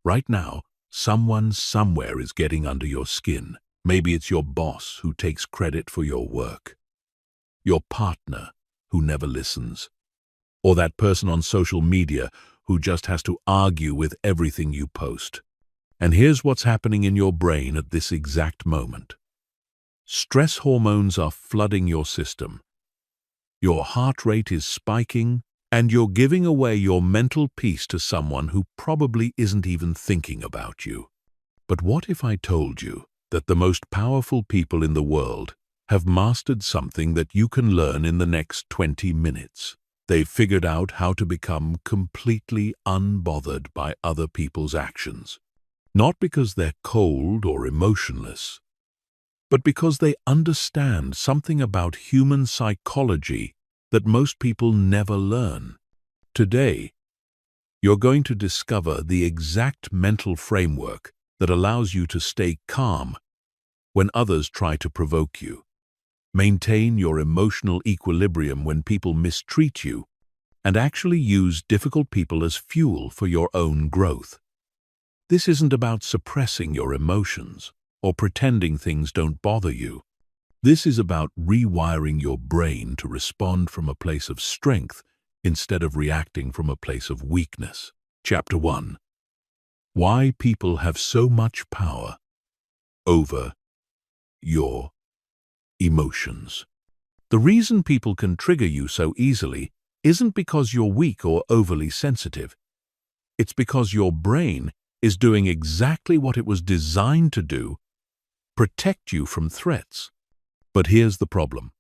Right now, someone somewhere is getting under your skin. Maybe it's your boss who takes credit for your work, your partner who never listens, or that person on social media who just has to argue with everything you post. And here's what's happening in your brain at this exact moment. Stress hormones are flooding your system. Your heart rate is spiking, and you're giving away your mental peace to someone who probably isn't even thinking about you. But what if I told you that the most powerful people in the world have mastered something that you can learn in the next 20 minutes? They've figured out how to become completely unbothered by other people's actions. Not because they're cold or emotionless, but because they understand something about human psychology that most people never learn. Today, you're going to discover the exact mental framework that allows you to stay calm when others try to provoke you, maintain your emotional equilibrium when people mistreat you, and actually use difficult people as fuel for your own growth. This isn't about suppressing your emotions or pretending things don't bother you. This is about rewiring your brain to respond from a place of strength instead of reacting from a place of weakness. Chapter 1. Why people have so much power over your emotions. The reason people can trigger you so easily isn't because you're weak or overly sensitive. It's because your brain is doing exactly what it was designed to do: protect you from threats. But here's the problem.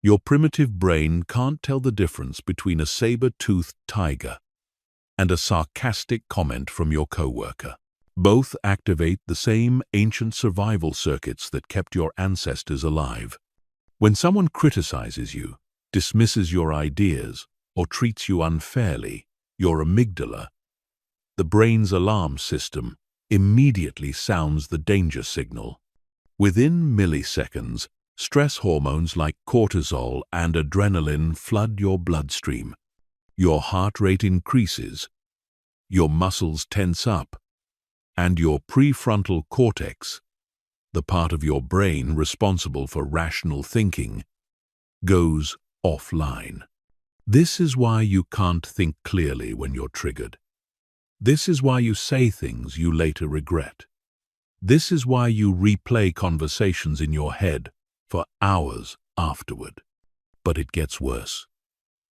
Your primitive brain can't tell the difference between a saber-toothed tiger and a sarcastic comment from your coworker. Both activate the same ancient survival circuits that kept your ancestors alive. When someone criticizes you, dismisses your ideas, or treats you unfairly, your amygdala, the brain's alarm system, immediately sounds the danger signal. Within milliseconds, stress hormones like cortisol and adrenaline flood your bloodstream. Your heart rate increases, your muscles tense up, and your prefrontal cortex, the part of your brain responsible for rational thinking, goes offline. This is why you can't think clearly when you're triggered. This is why you say things you later regret. This is why you replay conversations in your head for hours afterward. But it gets worse.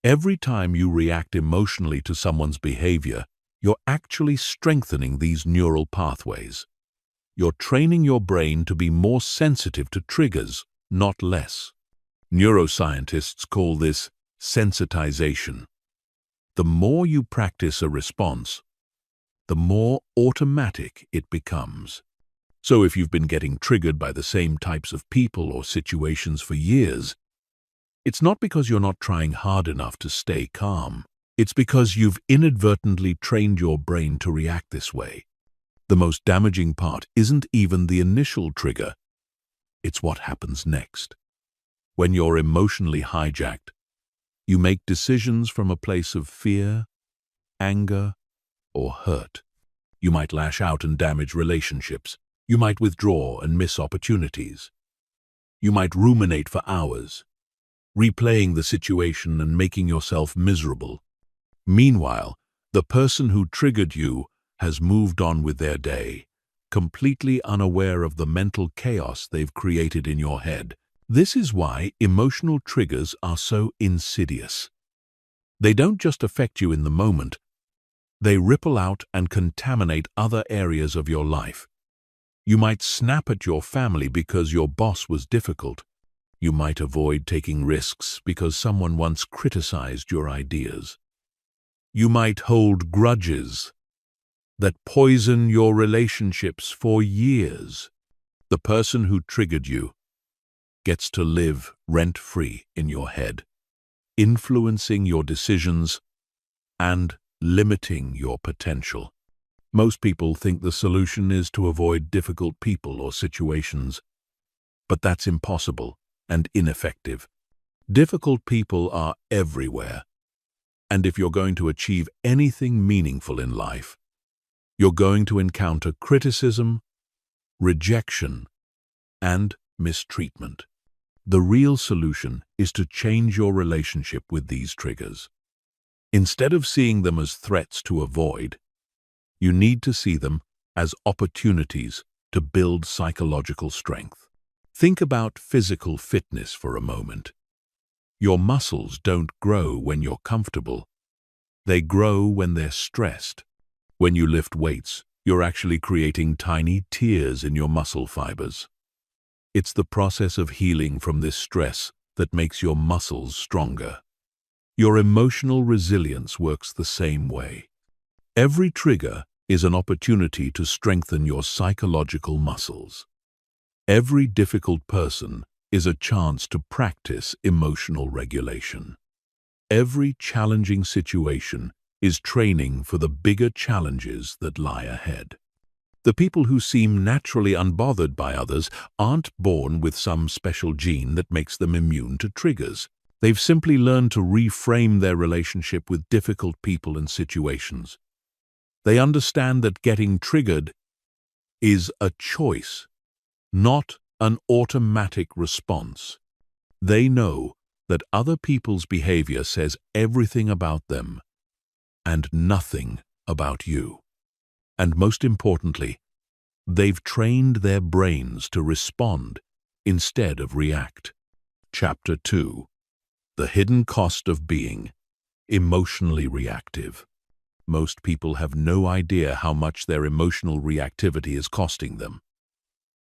Every time you react emotionally to someone's behavior, you're actually strengthening these neural pathways. You're training your brain to be more sensitive to triggers, not less. Neuroscientists call this sensitization. The more you practice a response, the more automatic it becomes. So if you've been getting triggered by the same types of people or situations for years, it's not because you're not trying hard enough to stay calm. It's because you've inadvertently trained your brain to react this way. The most damaging part isn't even the initial trigger. It's what happens next. When you're emotionally hijacked, you make decisions from a place of fear, anger, or hurt. You might lash out and damage relationships. You might withdraw and miss opportunities. You might ruminate for hours, replaying the situation and making yourself miserable. Meanwhile, the person who triggered you has moved on with their day, completely unaware of the mental chaos they've created in your head. This is why emotional triggers are so insidious. They don't just affect you in the moment, they ripple out and contaminate other areas of your life. You might snap at your family because your boss was difficult. You might avoid taking risks because someone once criticized your ideas. You might hold grudges that poison your relationships for years. The person who triggered you gets to live rent-free in your head, influencing your decisions and limiting your potential. Most people think the solution is to avoid difficult people or situations, but that's impossible and ineffective. Difficult people are everywhere, and if you're going to achieve anything meaningful in life, You're going to encounter criticism, rejection, and mistreatment. The real solution is to change your relationship with these triggers. Instead of seeing them as threats to avoid, you need to see them as opportunities to build psychological strength. Think about physical fitness for a moment. Your muscles don't grow when you're comfortable. They grow when they're stressed. When you lift weights, you're actually creating tiny tears in your muscle fibers. It's the process of healing from this stress that makes your muscles stronger. Your emotional resilience works the same way. Every trigger is an opportunity to strengthen your psychological muscles. Every difficult person is a chance to practice emotional regulation. Every challenging situation is training for the bigger challenges that lie ahead. The people who seem naturally unbothered by others aren't born with some special gene that makes them immune to triggers. They've simply learned to reframe their relationship with difficult people and situations. They understand that getting triggered is a choice, not an automatic response. They know that other people's behavior says everything about them and nothing about you. And most importantly, they've trained their brains to respond instead of react. Chapter 2. The hidden cost of being emotionally reactive. Most people have no idea how much their emotional reactivity is costing them.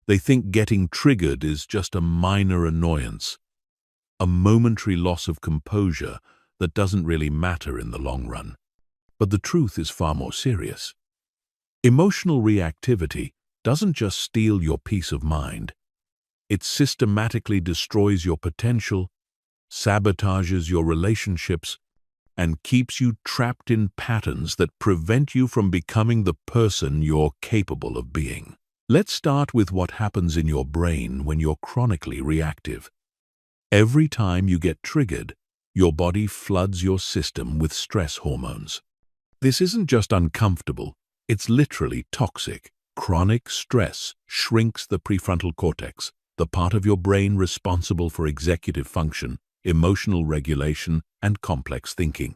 They think getting triggered is just a minor annoyance, a momentary loss of composure that doesn't really matter in the long run. But the truth is far more serious. Emotional reactivity doesn't just steal your peace of mind. It systematically destroys your potential, sabotages your relationships, and keeps you trapped in patterns that prevent you from becoming the person you're capable of being. Let's start with what happens in your brain when you're chronically reactive. Every time you get triggered, your body floods your system with stress hormones. This isn't just uncomfortable, it's literally toxic. Chronic stress shrinks the prefrontal cortex, the part of your brain responsible for executive function, emotional regulation, and complex thinking.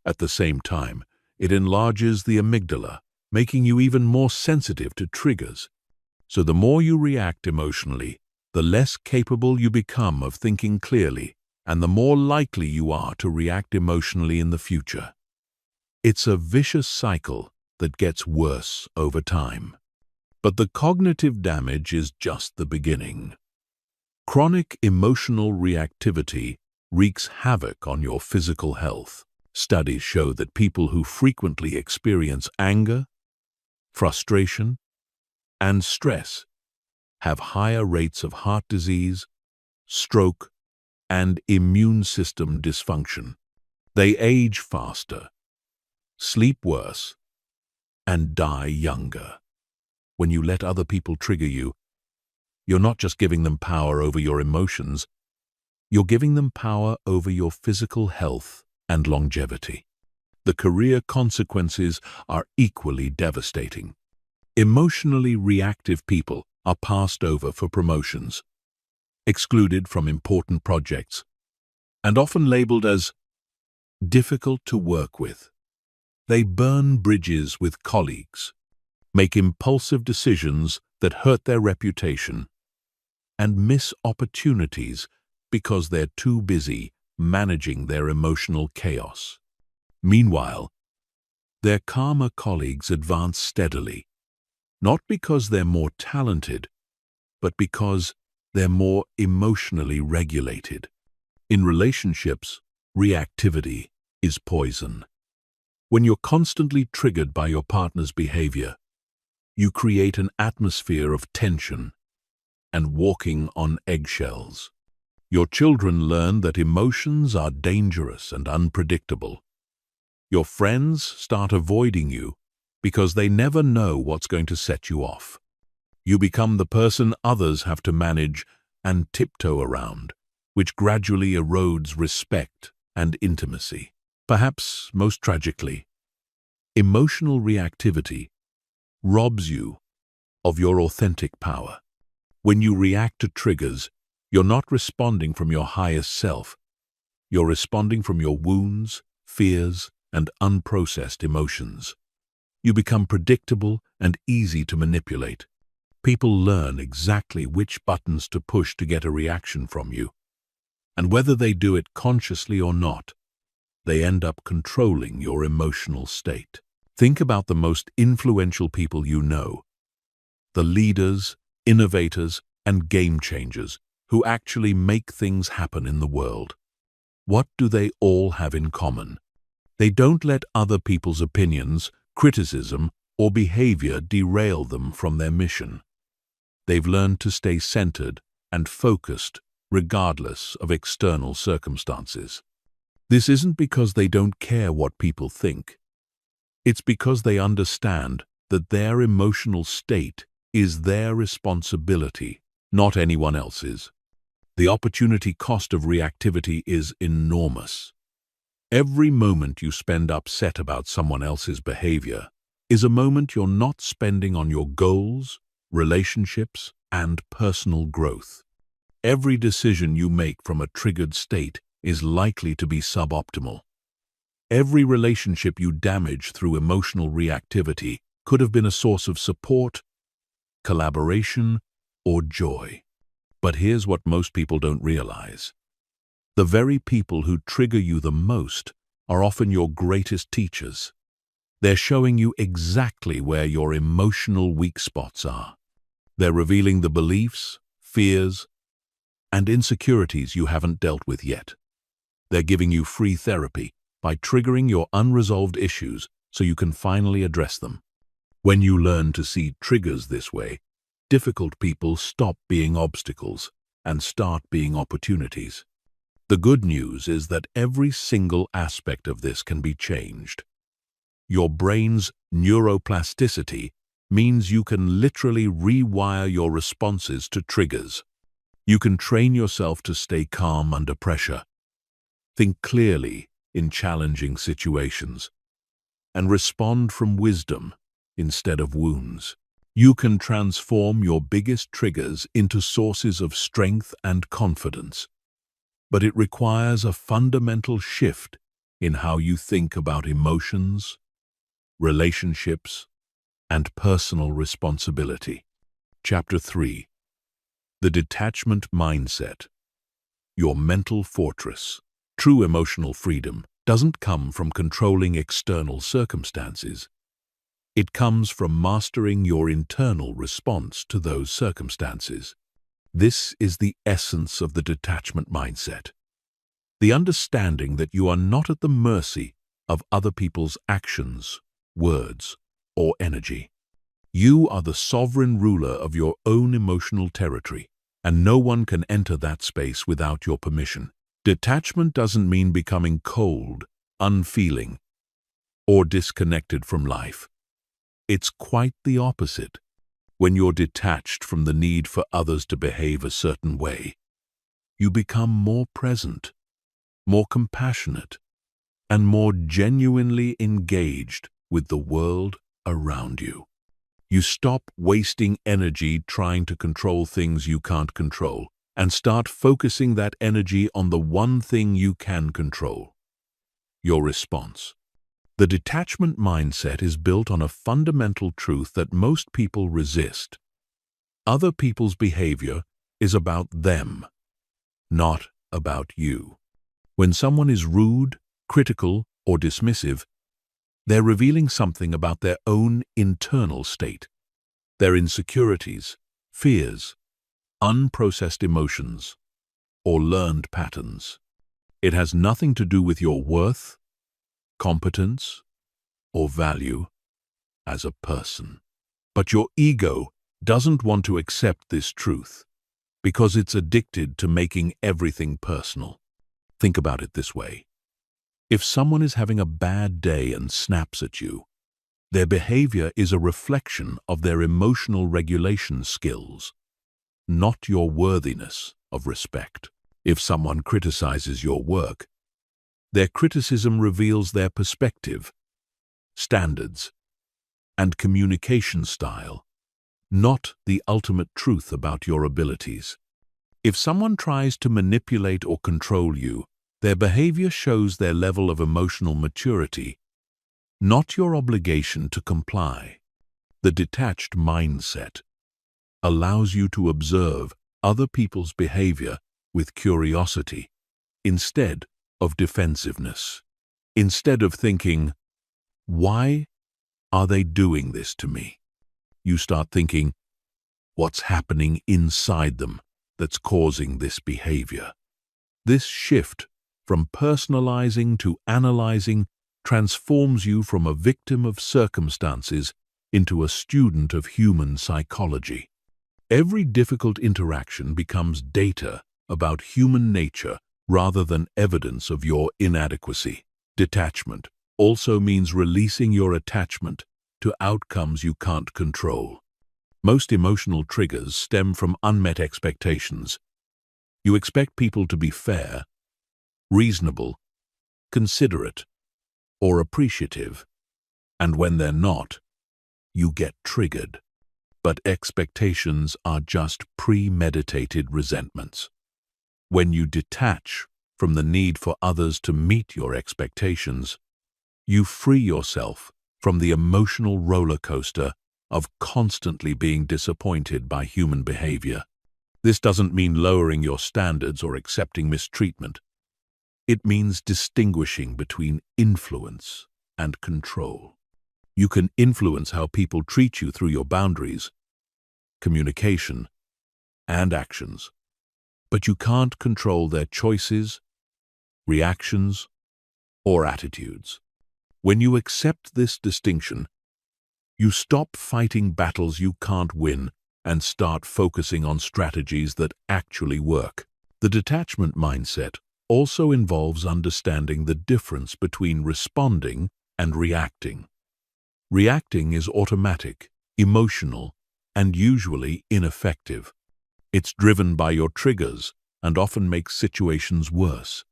At the same time, it enlarges the amygdala, making you even more sensitive to triggers. So the more you react emotionally, the less capable you become of thinking clearly, and the more likely you are to react emotionally in the future. It's a vicious cycle that gets worse over time. But the cognitive damage is just the beginning. Chronic emotional reactivity wreaks havoc on your physical health. Studies show that people who frequently experience anger, frustration, and stress have higher rates of heart disease, stroke, and immune system dysfunction. They age faster, sleep worse, and die younger. When you let other people trigger you, you're not just giving them power over your emotions, you're giving them power over your physical health and longevity. The career consequences are equally devastating. Emotionally reactive people are passed over for promotions, excluded from important projects, and often labeled as difficult to work with. They burn bridges with colleagues, make impulsive decisions that hurt their reputation, and miss opportunities because they're too busy managing their emotional chaos. Meanwhile, their calmer colleagues advance steadily, not because they're more talented, but because they're more emotionally regulated. In relationships, reactivity is poison. When you're constantly triggered by your partner's behavior, you create an atmosphere of tension and walking on eggshells. Your children learn that emotions are dangerous and unpredictable. Your friends start avoiding you because they never know what's going to set you off. You become the person others have to manage and tiptoe around, which gradually erodes respect and intimacy. Perhaps most tragically, emotional reactivity robs you of your authentic power. When you react to triggers, you're not responding from your highest self. You're responding from your wounds, fears, and unprocessed emotions. You become predictable and easy to manipulate. People learn exactly which buttons to push to get a reaction from you. And whether they do it consciously or not, they end up controlling your emotional state. Think about the most influential people you know, the leaders, innovators, and game changers who actually make things happen in the world. What do they all have in common? They don't let other people's opinions, criticism, or behavior derail them from their mission. They've learned to stay centered and focused regardless of external circumstances. This isn't because they don't care what people think. It's because they understand that their emotional state is their responsibility, not anyone else's. The opportunity cost of reactivity is enormous. Every moment you spend upset about someone else's behavior is a moment you're not spending on your goals, relationships, and personal growth. Every decision you make from a triggered state is likely to be suboptimal. Every relationship you damage through emotional reactivity could have been a source of support, collaboration, or joy. But here's what most people don't realize. The very people who trigger you the most are often your greatest teachers. They're showing you exactly where your emotional weak spots are. They're revealing the beliefs, fears, and insecurities you haven't dealt with yet. They're giving you free therapy by triggering your unresolved issues so you can finally address them. When you learn to see triggers this way, difficult people stop being obstacles and start being opportunities. The good news is that every single aspect of this can be changed. Your brain's neuroplasticity means you can literally rewire your responses to triggers. You can train yourself to stay calm under pressure, think clearly in challenging situations, and respond from wisdom instead of wounds. You can transform your biggest triggers into sources of strength and confidence. But it requires a fundamental shift in how you think about emotions, relationships, and personal responsibility. Chapter 3. The Detachment Mindset. Your Mental Fortress. True emotional freedom doesn't come from controlling external circumstances. It comes from mastering your internal response to those circumstances. This is the essence of the detachment mindset. The understanding that you are not at the mercy of other people's actions, words, or energy. You are the sovereign ruler of your own emotional territory, and no one can enter that space without your permission. Detachment doesn't mean becoming cold, unfeeling, or disconnected from life. It's quite the opposite. When you're detached from the need for others to behave a certain way, you become more present, more compassionate, and more genuinely engaged with the world around you. You stop wasting energy trying to control things you can't control and start focusing that energy on the one thing you can control: your response. The detachment mindset is built on a fundamental truth that most people resist. Other people's behavior is about them, not about you. When someone is rude, critical, or dismissive, they're revealing something about their own internal state, their insecurities, fears, unprocessed emotions, or learned patterns. It has nothing to do with your worth, competence, or value as a person. But your ego doesn't want to accept this truth because it's addicted to making everything personal. Think about it this way. If someone is having a bad day and snaps at you, their behavior is a reflection of their emotional regulation skills, not your worthiness of respect. If someone criticizes your work, their criticism reveals their perspective, standards, and communication style, not the ultimate truth about your abilities. If someone tries to manipulate or control you, their behavior shows their level of emotional maturity, not your obligation to comply. The detached mindset allows you to observe other people's behavior with curiosity instead of defensiveness. Instead of thinking, "Why are they doing this to me?" you start thinking, "What's happening inside them that's causing this behavior?" This shift from personalizing to analyzing transforms you from a victim of circumstances into a student of human psychology. Every difficult interaction becomes data about human nature rather than evidence of your inadequacy. Detachment also means releasing your attachment to outcomes you can't control. Most emotional triggers stem from unmet expectations. You expect people to be fair, reasonable, considerate, or appreciative, and when they're not, you get triggered. But expectations are just premeditated resentments. When you detach from the need for others to meet your expectations, you free yourself from the emotional roller coaster of constantly being disappointed by human behavior. This doesn't mean lowering your standards or accepting mistreatment. It means distinguishing between influence and control. You can influence how people treat you through your boundaries, communication, and actions, but you can't control their choices, reactions, or attitudes. When you accept this distinction, you stop fighting battles you can't win and start focusing on strategies that actually work. The detachment mindset also involves understanding the difference between responding and reacting. Reacting is automatic, emotional, and usually ineffective. It's driven by your triggers and often makes situations worse.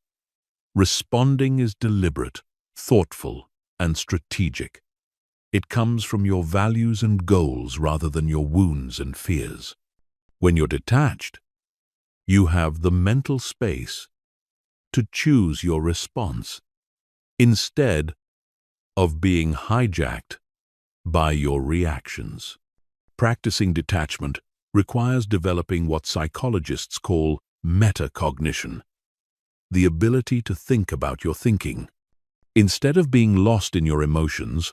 Responding is deliberate, thoughtful, and strategic. It comes from your values and goals rather than your wounds and fears. When you're detached, you have the mental space to choose your response instead of being hijacked by your reactions. Practicing detachment requires developing what psychologists call metacognition, the ability to think about your thinking. Instead of being lost in your emotions,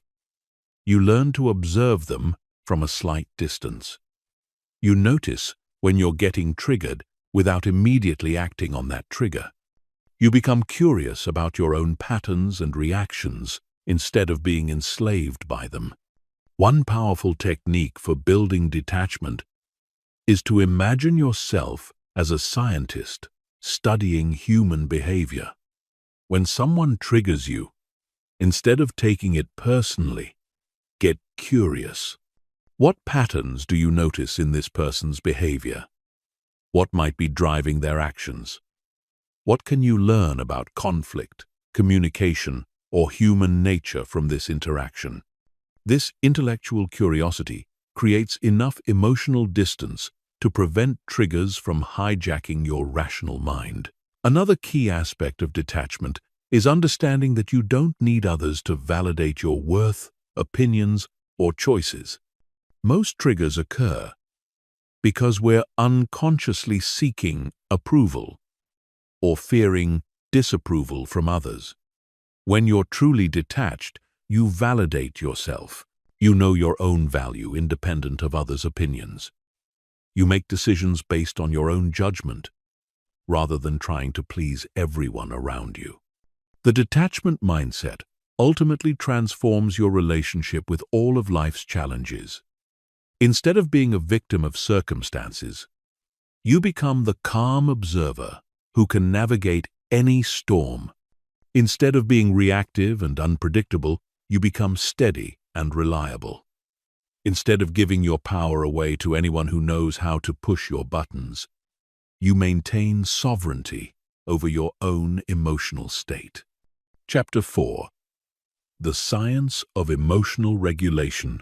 you learn to observe them from a slight distance. You notice when you're getting triggered without immediately acting on that trigger. You become curious about your own patterns and reactions instead of being enslaved by them. One powerful technique for building detachment is to imagine yourself as a scientist studying human behavior. When someone triggers you, instead of taking it personally, get curious. What patterns do you notice in this person's behavior? What might be driving their actions? What can you learn about conflict, communication, or human nature from this interaction? This intellectual curiosity creates enough emotional distance to prevent triggers from hijacking your rational mind. Another key aspect of detachment is understanding that you don't need others to validate your worth, opinions, or choices. Most triggers occur because we're unconsciously seeking approval or fearing disapproval from others. When you're truly detached, you validate yourself. You know your own value independent of others' opinions. You make decisions based on your own judgment, rather than trying to please everyone around you. The detachment mindset ultimately transforms your relationship with all of life's challenges. Instead of being a victim of circumstances, you become the calm observer who can navigate any storm. Instead of being reactive and unpredictable, you become steady and reliable. Instead of giving your power away to anyone who knows how to push your buttons, you maintain sovereignty over your own emotional state. Chapter 4. The Science of Emotional Regulation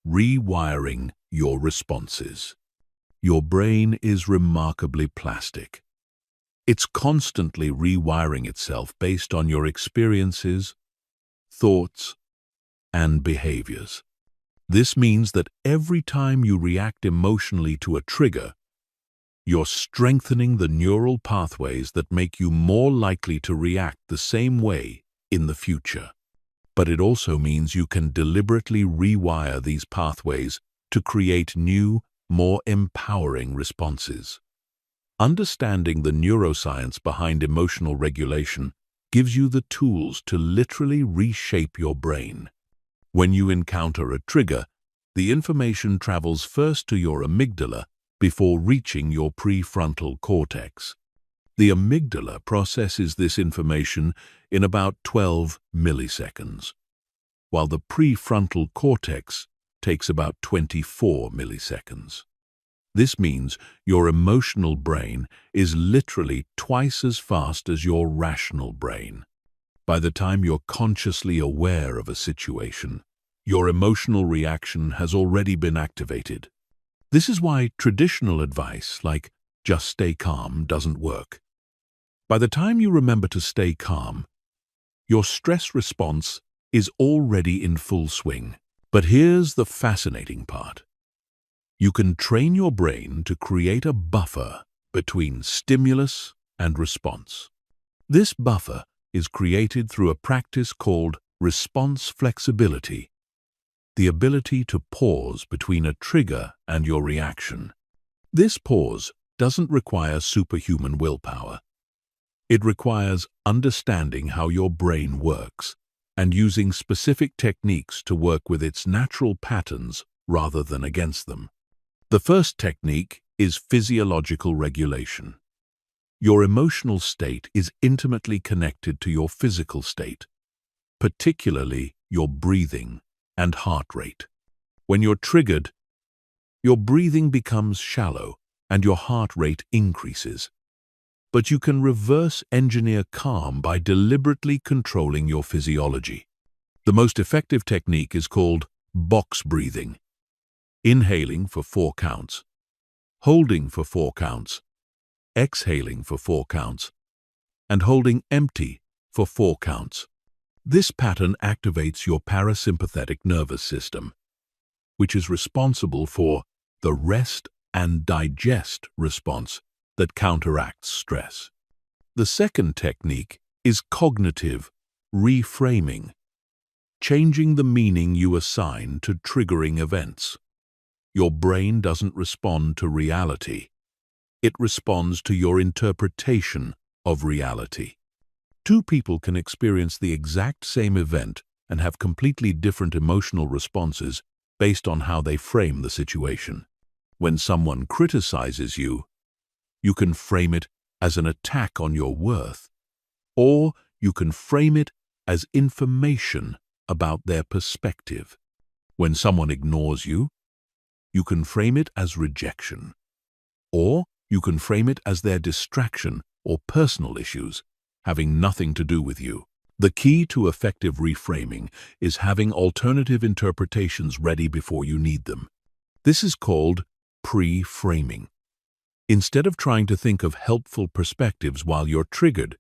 rewiring your responses. Your brain is remarkably plastic. It's constantly rewiring itself based on your experiences, thoughts, and behaviors. This means that every time you react emotionally to a trigger, you're strengthening the neural pathways that make you more likely to react the same way in the future. But it also means you can deliberately rewire these pathways to create new, more empowering responses. Understanding the neuroscience behind emotional regulation gives you the tools to literally reshape your brain. When you encounter a trigger, the information travels first to your amygdala before reaching your prefrontal cortex. The amygdala processes this information in about 12 milliseconds, while the prefrontal cortex takes about 24 milliseconds. This means your emotional brain is literally twice as fast as your rational brain. By the time you're consciously aware of a situation, your emotional reaction has already been activated. This is why traditional advice like just stay calm doesn't work. By the time you remember to stay calm, your stress response is already in full swing. But here's the fascinating part. You can train your brain to create a buffer between stimulus and response. This buffer is created through a practice called response flexibility, the ability to pause between a trigger and your reaction. This pause doesn't require superhuman willpower. It requires understanding how your brain works and using specific techniques to work with its natural patterns rather than against them. The first technique is physiological regulation. Your emotional state is intimately connected to your physical state, particularly your breathing and heart rate. When you're triggered, your breathing becomes shallow and your heart rate increases. But you can reverse engineer calm by deliberately controlling your physiology. The most effective technique is called box breathing. Inhaling for 4 counts, holding for 4 counts, exhaling for 4 counts, and holding empty for 4 counts. This pattern activates your parasympathetic nervous system, which is responsible for the rest and digest response that counteracts stress. The second technique is cognitive reframing, changing the meaning you assign to triggering events. Your brain doesn't respond to reality. It responds to your interpretation of reality. 2 people can experience the exact same event and have completely different emotional responses based on how they frame the situation. When someone criticizes you, you can frame it as an attack on your worth, or you can frame it as information about their perspective. When someone ignores you, you can frame it as rejection, or you can frame it as their distraction or personal issues, having nothing to do with you. The key to effective reframing is having alternative interpretations ready before you need them. This is called pre-framing. Instead of trying to think of helpful perspectives while you're triggered,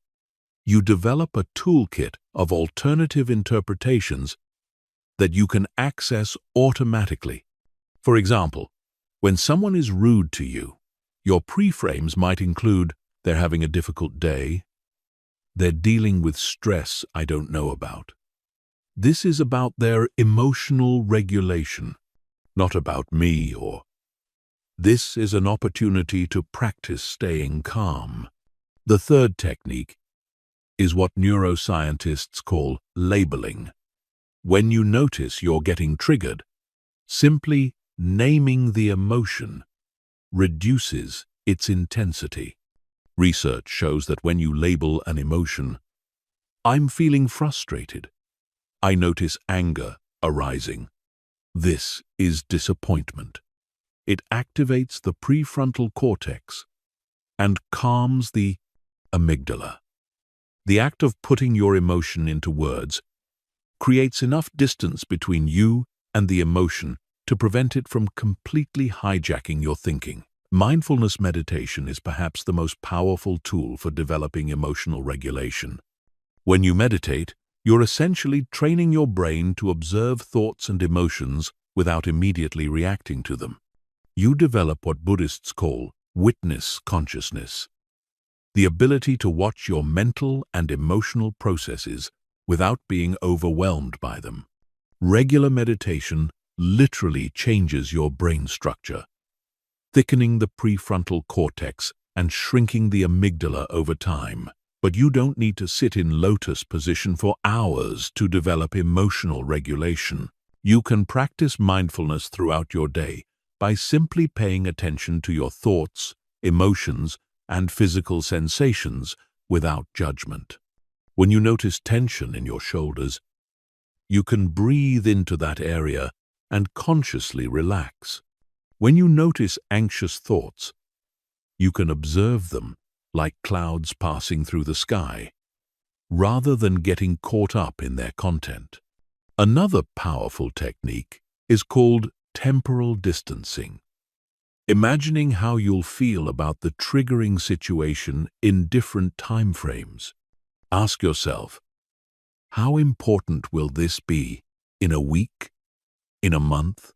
you develop a toolkit of alternative interpretations that you can access automatically. For example, when someone is rude to you, your pre-frames might include they're having a difficult day, they're dealing with stress I don't know about. This is about their emotional regulation, not about me, or this is an opportunity to practice staying calm. The third technique is what neuroscientists call labeling. When you notice you're getting triggered, simply naming the emotion reduces its intensity. Research shows that when you label an emotion, I'm feeling frustrated, I notice anger arising. This is disappointment. It activates the prefrontal cortex and calms the amygdala. The act of putting your emotion into words creates enough distance between you and the emotion to prevent it from completely hijacking your thinking. Mindfulness meditation is perhaps the most powerful tool for developing emotional regulation. When you meditate, you're essentially training your brain to observe thoughts and emotions without immediately reacting to them. You develop what Buddhists call witness consciousness, the ability to watch your mental and emotional processes without being overwhelmed by them. Regular meditation literally changes your brain structure, thickening the prefrontal cortex and shrinking the amygdala over time. But you don't need to sit in lotus position for hours to develop emotional regulation. You can practice mindfulness throughout your day by simply paying attention to your thoughts, emotions, and physical sensations without judgment. When you notice tension in your shoulders, you can breathe into that area and consciously relax. When you notice anxious thoughts, you can observe them like clouds passing through the sky, rather than getting caught up in their content. Another powerful technique is called temporal distancing. Imagining how you'll feel about the triggering situation in different time frames. Ask yourself, how important will this be in a week, in a month,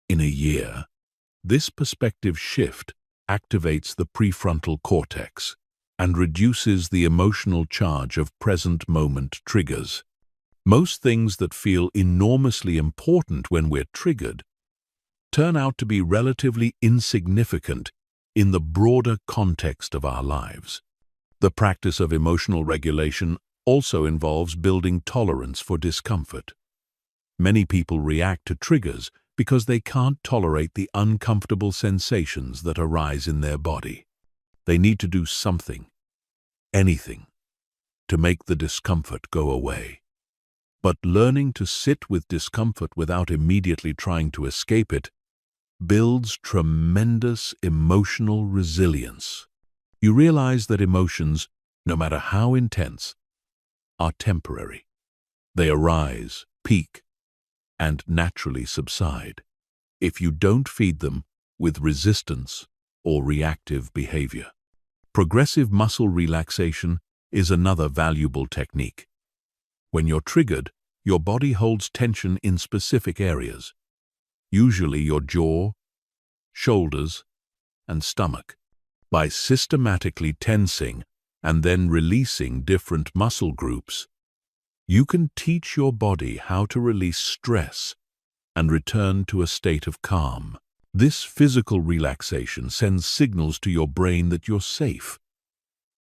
in a year? This perspective shift activates the prefrontal cortex and reduces the emotional charge of present moment triggers. Most things that feel enormously important when we're triggered turn out to be relatively insignificant in the broader context of our lives. The practice of emotional regulation also involves building tolerance for discomfort. Many people react to triggers because they can't tolerate the uncomfortable sensations that arise in their body. They need to do something, anything, to make the discomfort go away. But learning to sit with discomfort without immediately trying to escape it builds tremendous emotional resilience. You realize that emotions, no matter how intense, are temporary. They arise, peak, and naturally subside if you don't feed them with resistance or reactive behavior. Progressive muscle relaxation is another valuable technique. When you're triggered, your body holds tension in specific areas, usually your jaw, shoulders, and stomach. By systematically tensing and then releasing different muscle groups, you can teach your body how to release stress and return to a state of calm. This physical relaxation sends signals to your brain that you're safe,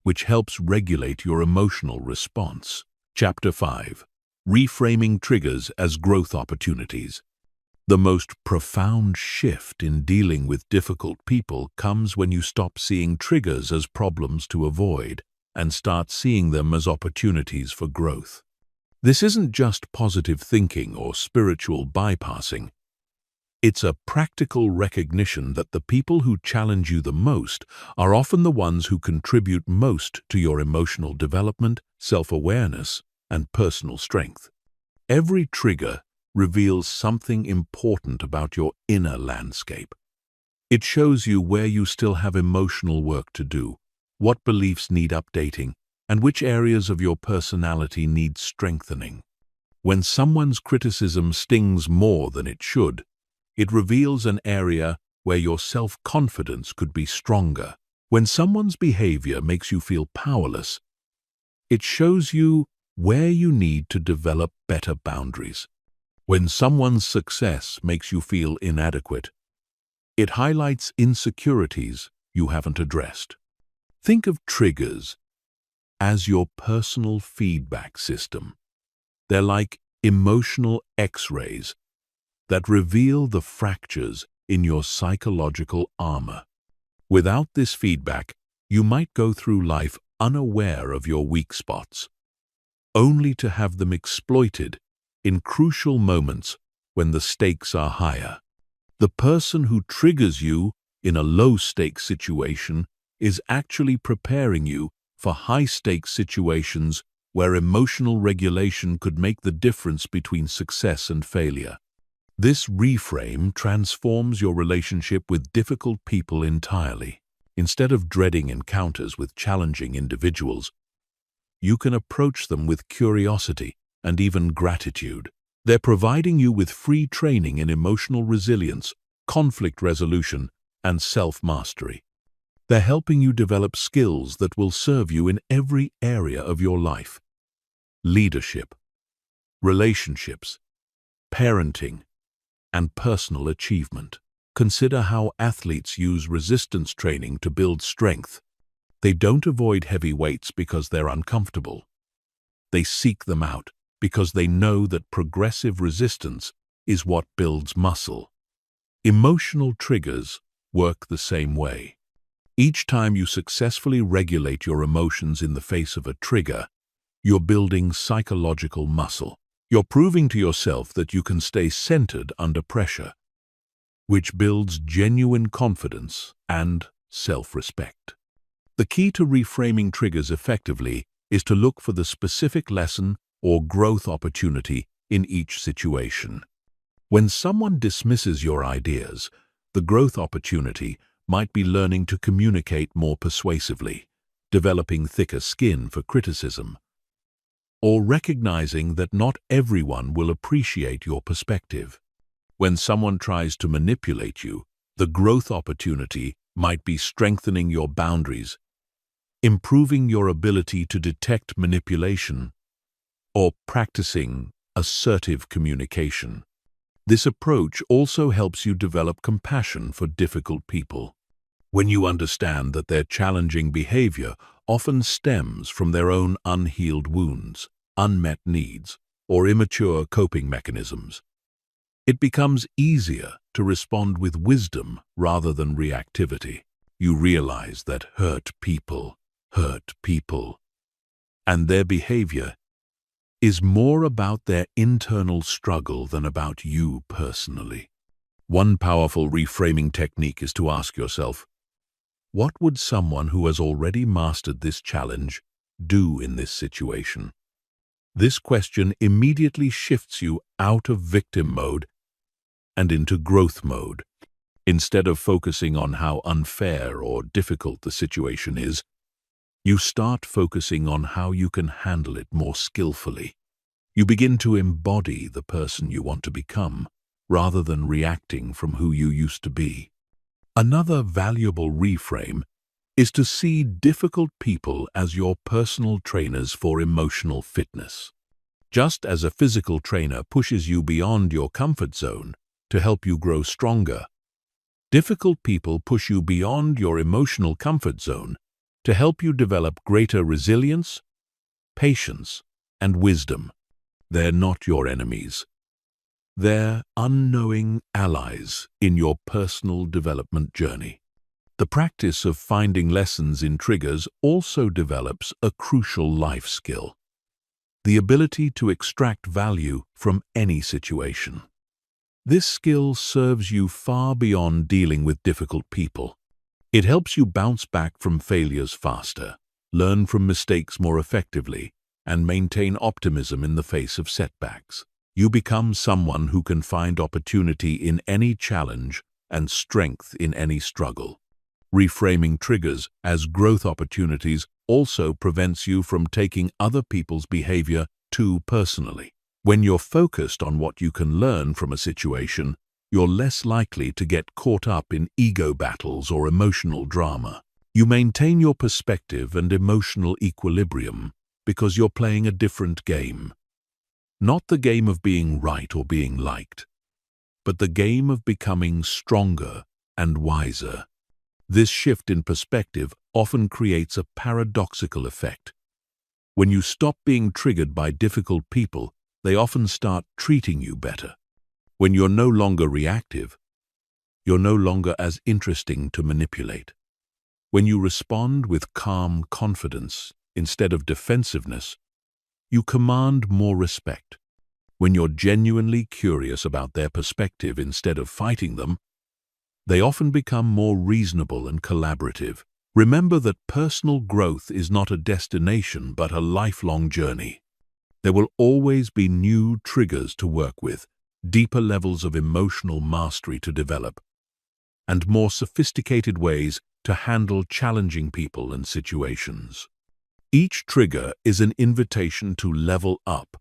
which helps regulate your emotional response. Chapter 5. Reframing triggers as growth opportunities. The most profound shift in dealing with difficult people comes when you stop seeing triggers as problems to avoid and start seeing them as opportunities for growth. This isn't just positive thinking or spiritual bypassing. It's a practical recognition that the people who challenge you the most are often the ones who contribute most to your emotional development, self-awareness, and personal strength. Every trigger reveals something important about your inner landscape. It shows you where you still have emotional work to do, what beliefs need updating, and which areas of your personality need strengthening. When someone's criticism stings more than it should, it reveals an area where your self-confidence could be stronger. When someone's behavior makes you feel powerless, it shows you where you need to develop better boundaries. When someone's success makes you feel inadequate, it highlights insecurities you haven't addressed. Think of triggers as your personal feedback system. They're like emotional X-rays that reveal the fractures in your psychological armor. Without this feedback, you might go through life unaware of your weak spots, only to have them exploited in crucial moments when the stakes are higher. The person who triggers you in a low-stakes situation is actually preparing you for high-stakes situations where emotional regulation could make the difference between success and failure. This reframe transforms your relationship with difficult people entirely. Instead of dreading encounters with challenging individuals, you can approach them with curiosity and even gratitude. They're providing you with free training in emotional resilience, conflict resolution, and self-mastery. They're helping you develop skills that will serve you in every area of your life: leadership, relationships, parenting, and personal achievement. Consider how athletes use resistance training to build strength. They don't avoid heavy weights because they're uncomfortable. They seek them out because they know that progressive resistance is what builds muscle. Emotional triggers work the same way. Each time you successfully regulate your emotions in the face of a trigger, you're building psychological muscle. You're proving to yourself that you can stay centered under pressure, which builds genuine confidence and self-respect. The key to reframing triggers effectively is to look for the specific lesson or growth opportunity in each situation. When someone dismisses your ideas, the growth opportunity might be learning to communicate more persuasively, developing thicker skin for criticism, or recognizing that not everyone will appreciate your perspective. When someone tries to manipulate you, the growth opportunity might be strengthening your boundaries, improving your ability to detect manipulation, or practicing assertive communication. This approach also helps you develop compassion for difficult people. When you understand that their challenging behavior often stems from their own unhealed wounds, unmet needs, or immature coping mechanisms, it becomes easier to respond with wisdom rather than reactivity. You realize that hurt people, and their behavior is more about their internal struggle than about you personally. One powerful reframing technique is to ask yourself, what would someone who has already mastered this challenge do in this situation? This question immediately shifts you out of victim mode and into growth mode. Instead of focusing on how unfair or difficult the situation is, you start focusing on how you can handle it more skillfully. You begin to embody the person you want to become, rather than reacting from who you used to be. Another valuable reframe is to see difficult people as your personal trainers for emotional fitness. Just as a physical trainer pushes you beyond your comfort zone to help you grow stronger, difficult people push you beyond your emotional comfort zone to help you develop greater resilience, patience, and wisdom. They're not your enemies. They're unknowing allies in your personal development journey. The practice of finding lessons in triggers also develops a crucial life skill: the ability to extract value from any situation. This skill serves you far beyond dealing with difficult people. It helps you bounce back from failures faster, learn from mistakes more effectively, and maintain optimism in the face of setbacks. You become someone who can find opportunity in any challenge and strength in any struggle. Reframing triggers as growth opportunities also prevents you from taking other people's behavior too personally. When you're focused on what you can learn from a situation, you're less likely to get caught up in ego battles or emotional drama. You maintain your perspective and emotional equilibrium because you're playing a different game. Not the game of being right or being liked, but the game of becoming stronger and wiser. This shift in perspective often creates a paradoxical effect. When you stop being triggered by difficult people, they often start treating you better. When you're no longer reactive, you're no longer as interesting to manipulate. When you respond with calm confidence instead of defensiveness, you command more respect. When you're genuinely curious about their perspective instead of fighting them, they often become more reasonable and collaborative. Remember that personal growth is not a destination but a lifelong journey. There will always be new triggers to work with, deeper levels of emotional mastery to develop, and more sophisticated ways to handle challenging people and situations. Each trigger is an invitation to level up,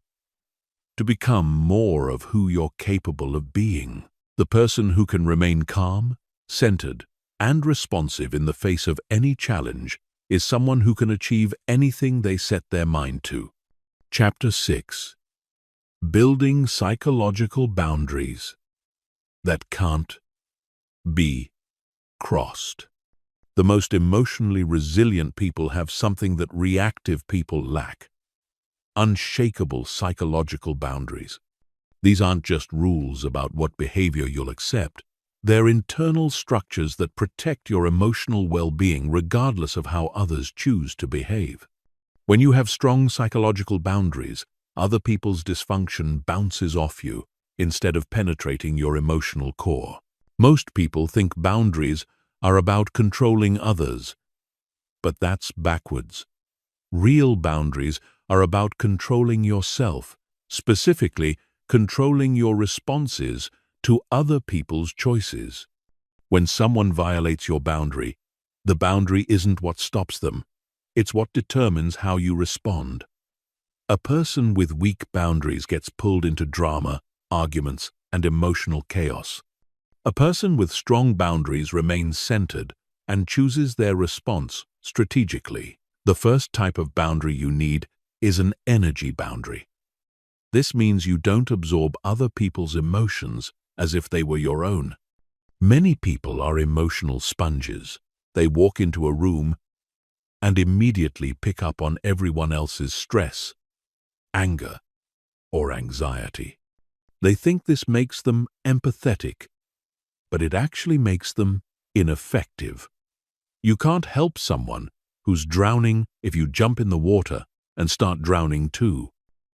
to become more of who you're capable of being. The person who can remain calm, centered, and responsive in the face of any challenge is someone who can achieve anything they set their mind to. Chapter 6. Building psychological boundaries that can't be crossed. The most emotionally resilient people have something that reactive people lack: unshakable psychological boundaries. These aren't just rules about what behavior you'll accept. They're internal structures that protect your emotional well-being regardless of how others choose to behave. When you have strong psychological boundaries, other people's dysfunction bounces off you instead of penetrating your emotional core. Most people think boundaries are about controlling others, but that's backwards. Real boundaries are about controlling yourself, specifically controlling your responses to other people's choices. When someone violates your boundary, the boundary isn't what stops them, it's what determines how you respond. A person with weak boundaries gets pulled into drama, arguments, and emotional chaos. A person with strong boundaries remains centered and chooses their response strategically. The first type of boundary you need is an energy boundary. This means you don't absorb other people's emotions as if they were your own. Many people are emotional sponges. They walk into a room and immediately pick up on everyone else's stress, anger, or anxiety. They think this makes them empathetic, but it actually makes them ineffective. You can't help someone who's drowning if you jump in the water and start drowning too.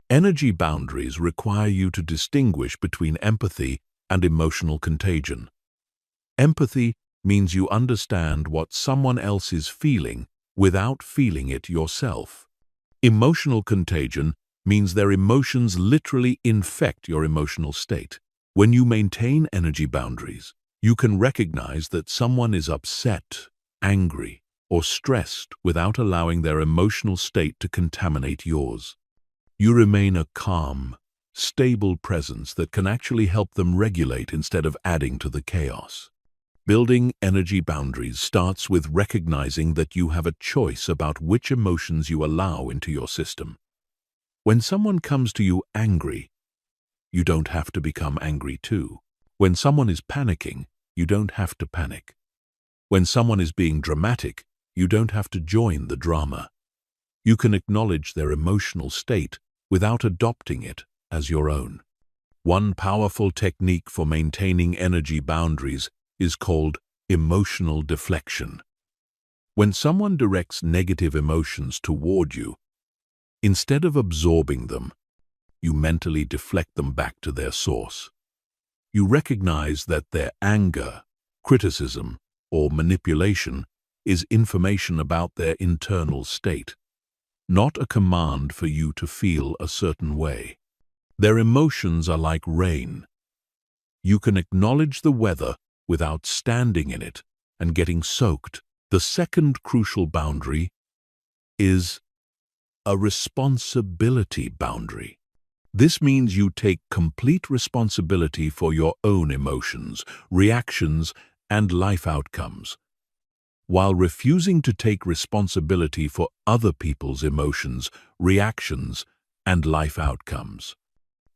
Energy boundaries require you to distinguish between empathy and emotional contagion. Empathy means you understand what someone else is feeling without feeling it yourself. Emotional contagion means their emotions literally infect your emotional state. When you maintain energy boundaries, you can recognize that someone is upset, angry, or stressed without allowing their emotional state to contaminate yours. You remain a calm, stable presence that can actually help them regulate instead of adding to the chaos. Building energy boundaries starts with recognizing that you have a choice about which emotions you allow into your system. When someone comes to you angry, you don't have to become angry too. When someone is panicking, you don't have to panic. When someone is being dramatic, you don't have to join the drama. You can acknowledge their emotional state without adopting it as your own. One powerful technique for maintaining energy boundaries is called emotional deflection. When someone directs negative emotions toward you, instead of absorbing them, you mentally deflect them back to their source. You recognize that their anger, criticism, or manipulation is information about their internal state, not a command for you to feel a certain way. Their emotions are like rain. You can acknowledge the weather without standing in it and getting soaked. The second crucial boundary is a responsibility boundary. This means you take complete responsibility for your own emotions, reactions, and life outcomes, while refusing to take responsibility for other people's emotions, reactions, and life outcomes.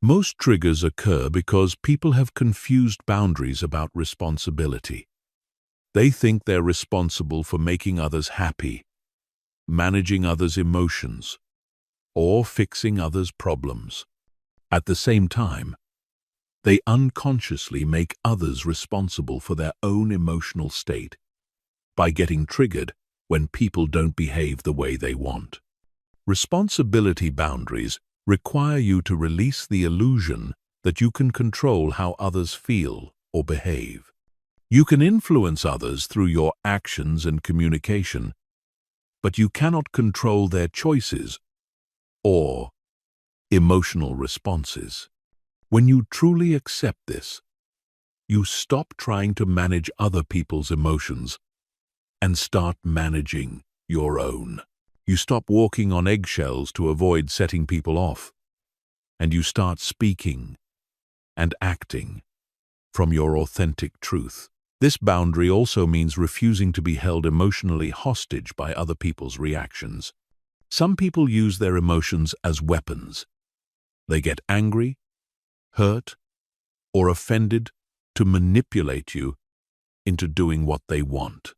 Most triggers occur because people have confused boundaries about responsibility. They think they're responsible for making others happy, managing others' emotions, or fixing others' problems. At the same time, they unconsciously make others responsible for their own emotional state by getting triggered when people don't behave the way they want. Responsibility boundaries require you to release the illusion that you can control how others feel or behave. You can influence others through your actions and communication, but you cannot control their choices or emotional responses. When you truly accept this, you stop trying to manage other people's emotions and start managing your own. You stop walking on eggshells to avoid setting people off, and you start speaking and acting from your authentic truth. This boundary also means refusing to be held emotionally hostage by other people's reactions. Some people use their emotions as weapons. They get angry, hurt, or offended to manipulate you into doing what they want.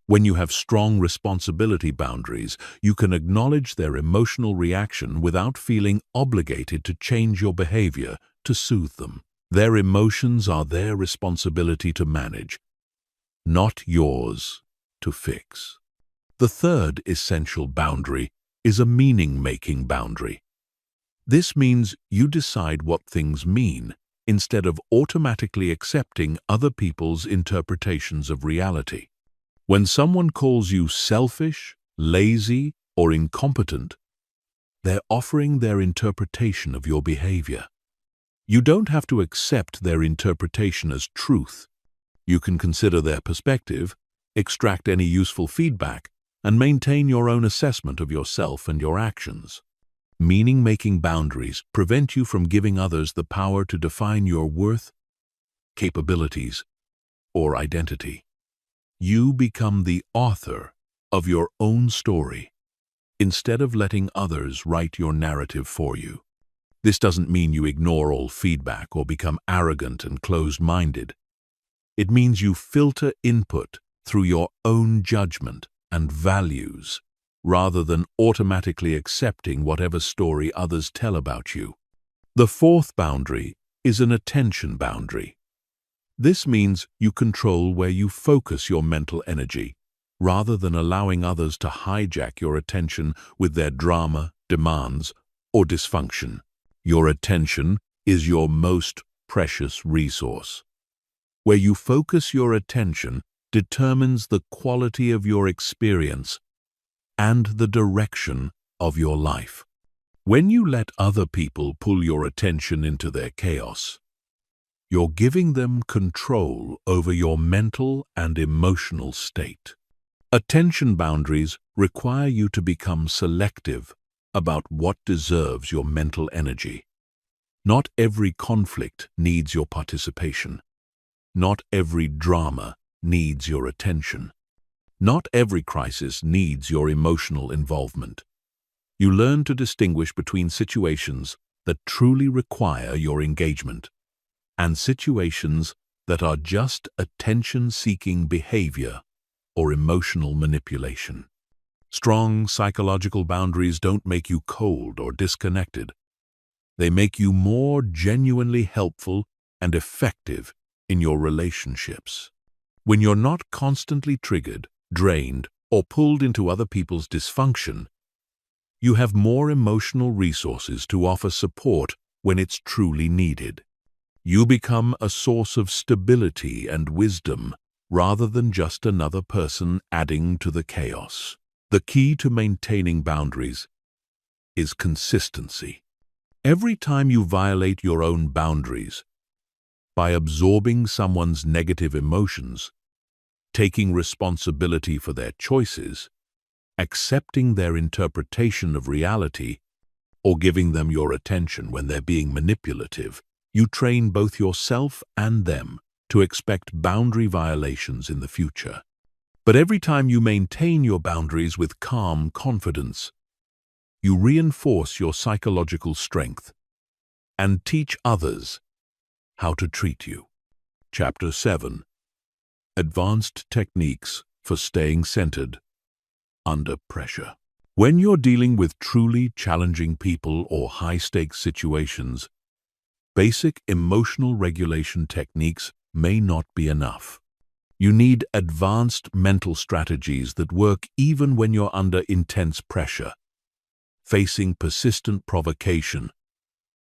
When you have strong responsibility boundaries, you can acknowledge their emotional reaction without feeling obligated to change your behavior to soothe them. Their emotions are their responsibility to manage, not yours to fix. The third essential boundary is a meaning-making boundary. This means you decide what things mean instead of automatically accepting other people's interpretations of reality. When someone calls you selfish, lazy, or incompetent, they're offering their interpretation of your behavior. You don't have to accept their interpretation as truth. You can consider their perspective, extract any useful feedback, and maintain your own assessment of yourself and your actions. Meaning-making boundaries prevent you from giving others the power to define your worth, capabilities, or identity. You become the author of your own story instead of letting others write your narrative for you. This doesn't mean you ignore all feedback or become arrogant and closed-minded. It means you filter input through your own judgment and values rather than automatically accepting whatever story others tell about you. The fourth boundary is an attention boundary. This means you control where you focus your mental energy, rather than allowing others to hijack your attention with their drama, demands, or dysfunction. Your attention is your most precious resource. Where you focus your attention determines the quality of your experience and the direction of your life. When you let other people pull your attention into their chaos, you're giving them control over your mental and emotional state. Attention boundaries require you to become selective about what deserves your mental energy. Not every conflict needs your participation. Not every drama needs your attention. Not every crisis needs your emotional involvement. You learn to distinguish between situations that truly require your engagement and situations that are just attention-seeking behavior or emotional manipulation. Strong psychological boundaries don't make you cold or disconnected. They make you more genuinely helpful and effective in your relationships. When you're not constantly triggered, drained, or pulled into other people's dysfunction, you have more emotional resources to offer support when it's truly needed. You become a source of stability and wisdom rather than just another person adding to the chaos. The key to maintaining boundaries is consistency. Every time you violate your own boundaries by absorbing someone's negative emotions, taking responsibility for their choices, accepting their interpretation of reality, or giving them your attention when they're being manipulative, you train both yourself and them to expect boundary violations in the future. But every time you maintain your boundaries with calm confidence, you reinforce your psychological strength and teach others how to treat you. Chapter 7. Advanced Techniques for Staying Centered Under Pressure. When you're dealing with truly challenging people or high-stakes situations, basic emotional regulation techniques may not be enough. You need advanced mental strategies that work even when you're under intense pressure, facing persistent provocation,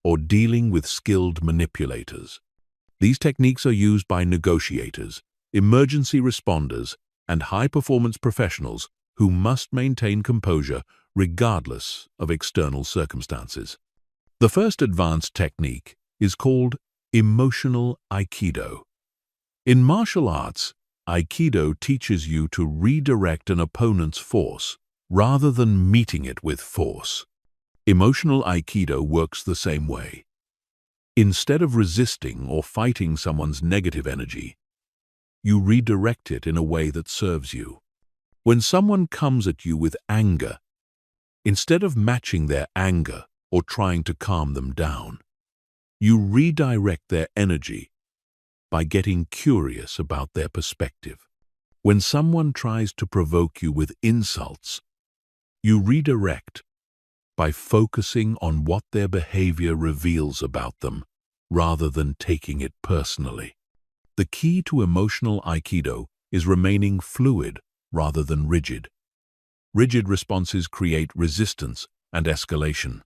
or dealing with skilled manipulators. These techniques are used by negotiators, emergency responders, and high-performance professionals who must maintain composure regardless of external circumstances. The first advanced technique is called emotional Aikido. In martial arts, Aikido teaches you to redirect an opponent's force rather than meeting it with force. Emotional Aikido works the same way. Instead of resisting or fighting someone's negative energy, you redirect it in a way that serves you. When someone comes at you with anger, instead of matching their anger or trying to calm them down, you redirect their energy by getting curious about their perspective. When someone tries to provoke you with insults, you redirect by focusing on what their behavior reveals about them, rather than taking it personally. The key to emotional Aikido is remaining fluid rather than rigid. Rigid responses create resistance and escalation.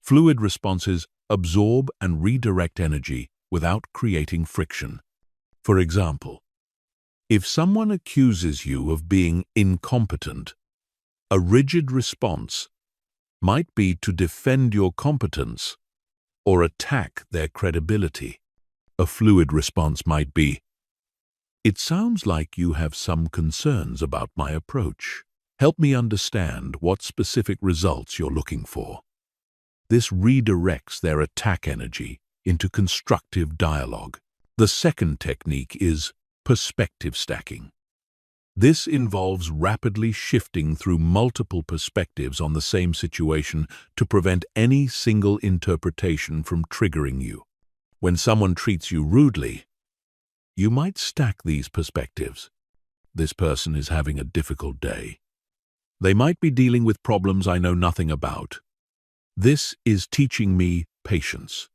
Fluid responses absorb and redirect energy without creating friction. For example, if someone accuses you of being incompetent, a rigid response might be to defend your competence or attack their credibility. A fluid response might be, "It sounds like you have some concerns about my approach. Help me understand what specific results you're looking for." This redirects their attack energy into constructive dialogue. The second technique is perspective stacking. This involves rapidly shifting through multiple perspectives on the same situation to prevent any single interpretation from triggering you. When someone treats you rudely, you might stack these perspectives. This person is having a difficult day. They might be dealing with problems I know nothing about. This is teaching me patience.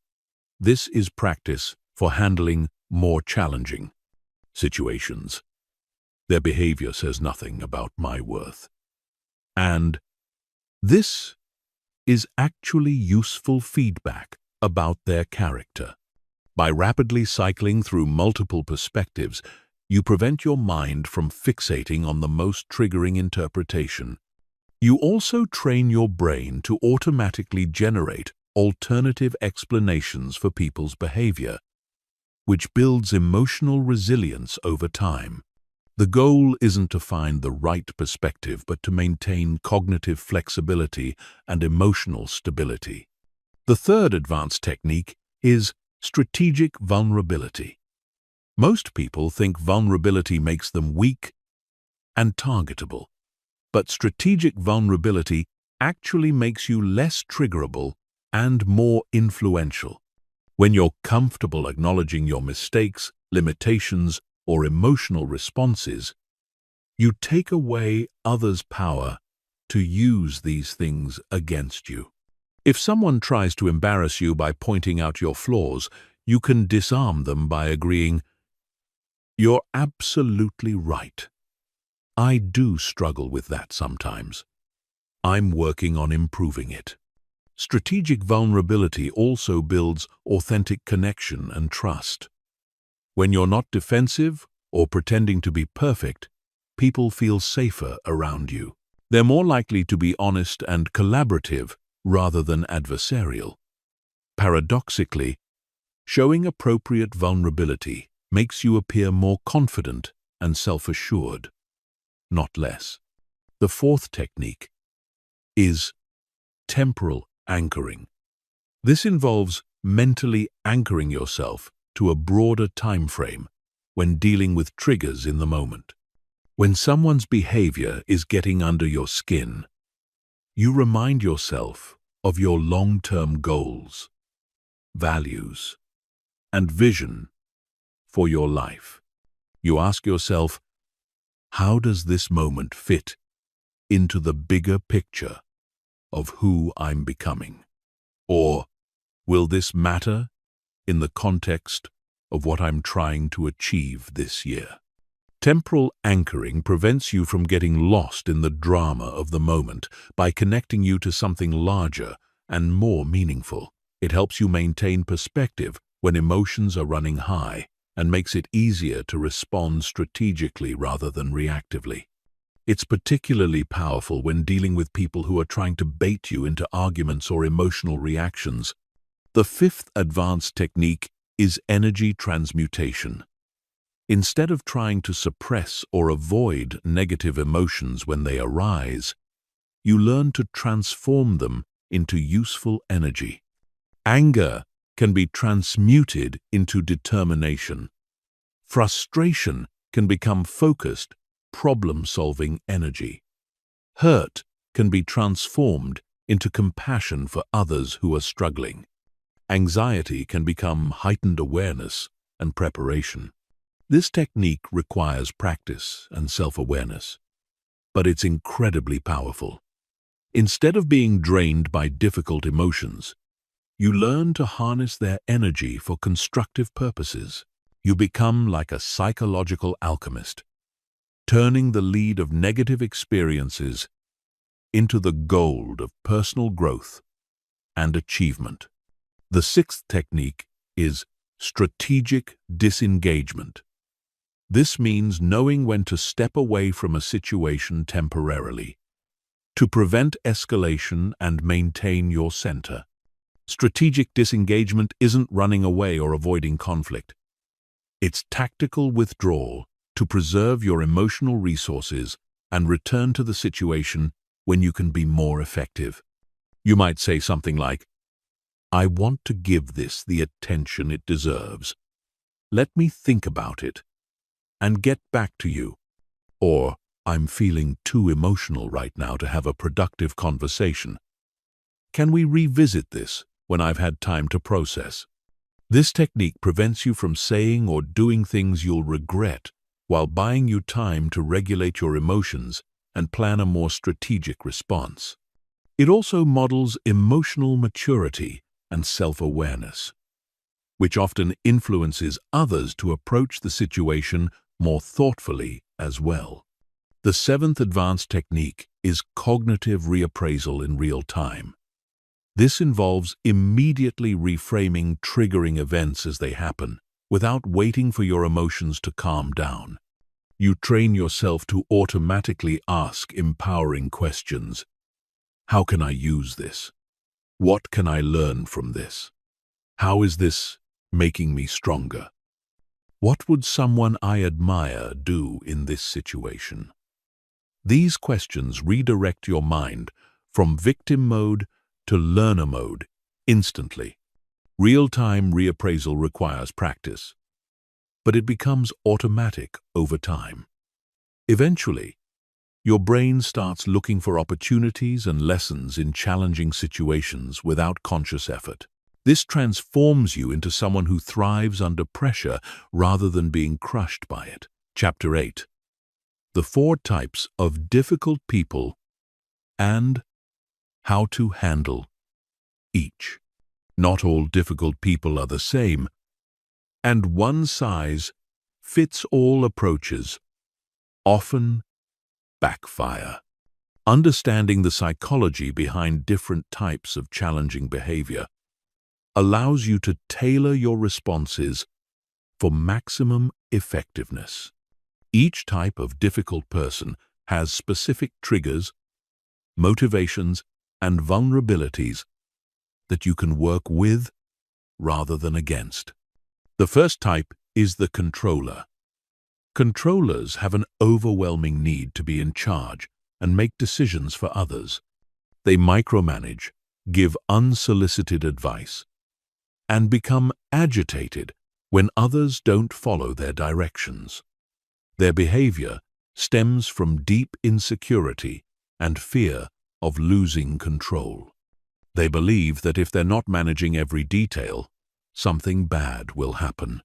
This is practice for handling more challenging situations. Their behavior says nothing about my worth. And this is actually useful feedback about their character. By rapidly cycling through multiple perspectives, you prevent your mind from fixating on the most triggering interpretation. You also train your brain to automatically generate alternative explanations for people's behavior, which builds emotional resilience over time. The goal isn't to find the right perspective, but to maintain cognitive flexibility and emotional stability. The third advanced technique is strategic vulnerability. Most people think vulnerability makes them weak and targetable, but strategic vulnerability actually makes you less triggerable and more influential. When you're comfortable acknowledging your mistakes, limitations, or emotional responses, you take away others' power to use these things against you. If someone tries to embarrass you by pointing out your flaws, you can disarm them by agreeing, "You're absolutely right. I do struggle with that sometimes. I'm working on improving it." Strategic vulnerability also builds authentic connection and trust. When you're not defensive or pretending to be perfect, people feel safer around you. They're more likely to be honest and collaborative rather than adversarial. Paradoxically, showing appropriate vulnerability makes you appear more confident and self-assured, not less. The fourth technique is temporal anchoring. This involves mentally anchoring yourself to a broader time frame when dealing with triggers in the moment. When someone's behavior is getting under your skin, you remind yourself of your long-term goals, values, and vision for your life. You ask yourself, how does this moment fit into the bigger picture of who I'm becoming? Or will this matter in the context of what I'm trying to achieve this year? Temporal anchoring prevents you from getting lost in the drama of the moment by connecting you to something larger and more meaningful. It helps you maintain perspective when emotions are running high and makes it easier to respond strategically rather than reactively. It's particularly powerful when dealing with people who are trying to bait you into arguments or emotional reactions. The fifth advanced technique is energy transmutation. Instead of trying to suppress or avoid negative emotions when they arise, you learn to transform them into useful energy. Anger can be transmuted into determination. Frustration can become focused, problem-solving energy. Hurt can be transformed into compassion for others who are struggling. Anxiety can become heightened awareness and preparation. This technique requires practice and self-awareness, but it's incredibly powerful. Instead of being drained by difficult emotions, you learn to harness their energy for constructive purposes. You become like a psychological alchemist, turning the lead of negative experiences into the gold of personal growth and achievement. The sixth technique is strategic disengagement. This means knowing when to step away from a situation temporarily, to prevent escalation and maintain your center. Strategic disengagement isn't running away or avoiding conflict. It's tactical withdrawal to preserve your emotional resources and return to the situation when you can be more effective. You might say something like, "I want to give this the attention it deserves. Let me think about it and get back to you." Or, "I'm feeling too emotional right now to have a productive conversation. Can we revisit this when I've had time to process?" This technique prevents you from saying or doing things you'll regret while buying you time to regulate your emotions and plan a more strategic response. It also models emotional maturity and self-awareness, which often influences others to approach the situation more thoughtfully as well. The seventh advanced technique is cognitive reappraisal in real time. This involves immediately reframing triggering events as they happen, without waiting for your emotions to calm down. You train yourself to automatically ask empowering questions. How can I use this? What can I learn from this? How is this making me stronger? What would someone I admire do in this situation? These questions redirect your mind from victim mode to learner mode instantly. Real-time reappraisal requires practice, but it becomes automatic over time. Eventually, your brain starts looking for opportunities and lessons in challenging situations without conscious effort. This transforms you into someone who thrives under pressure rather than being crushed by it. Chapter 8. The 4 types of difficult people and how to handle each. Not all difficult people are the same, and one-size-fits-all approaches often backfire. Understanding the psychology behind different types of challenging behavior allows you to tailor your responses for maximum effectiveness. Each type of difficult person has specific triggers, motivations, and vulnerabilities that you can work with rather than against. The first type is the controller. Controllers have an overwhelming need to be in charge and make decisions for others. They micromanage, give unsolicited advice, and become agitated when others don't follow their directions. Their behavior stems from deep insecurity and fear of losing control. They believe that if they're not managing every detail, something bad will happen.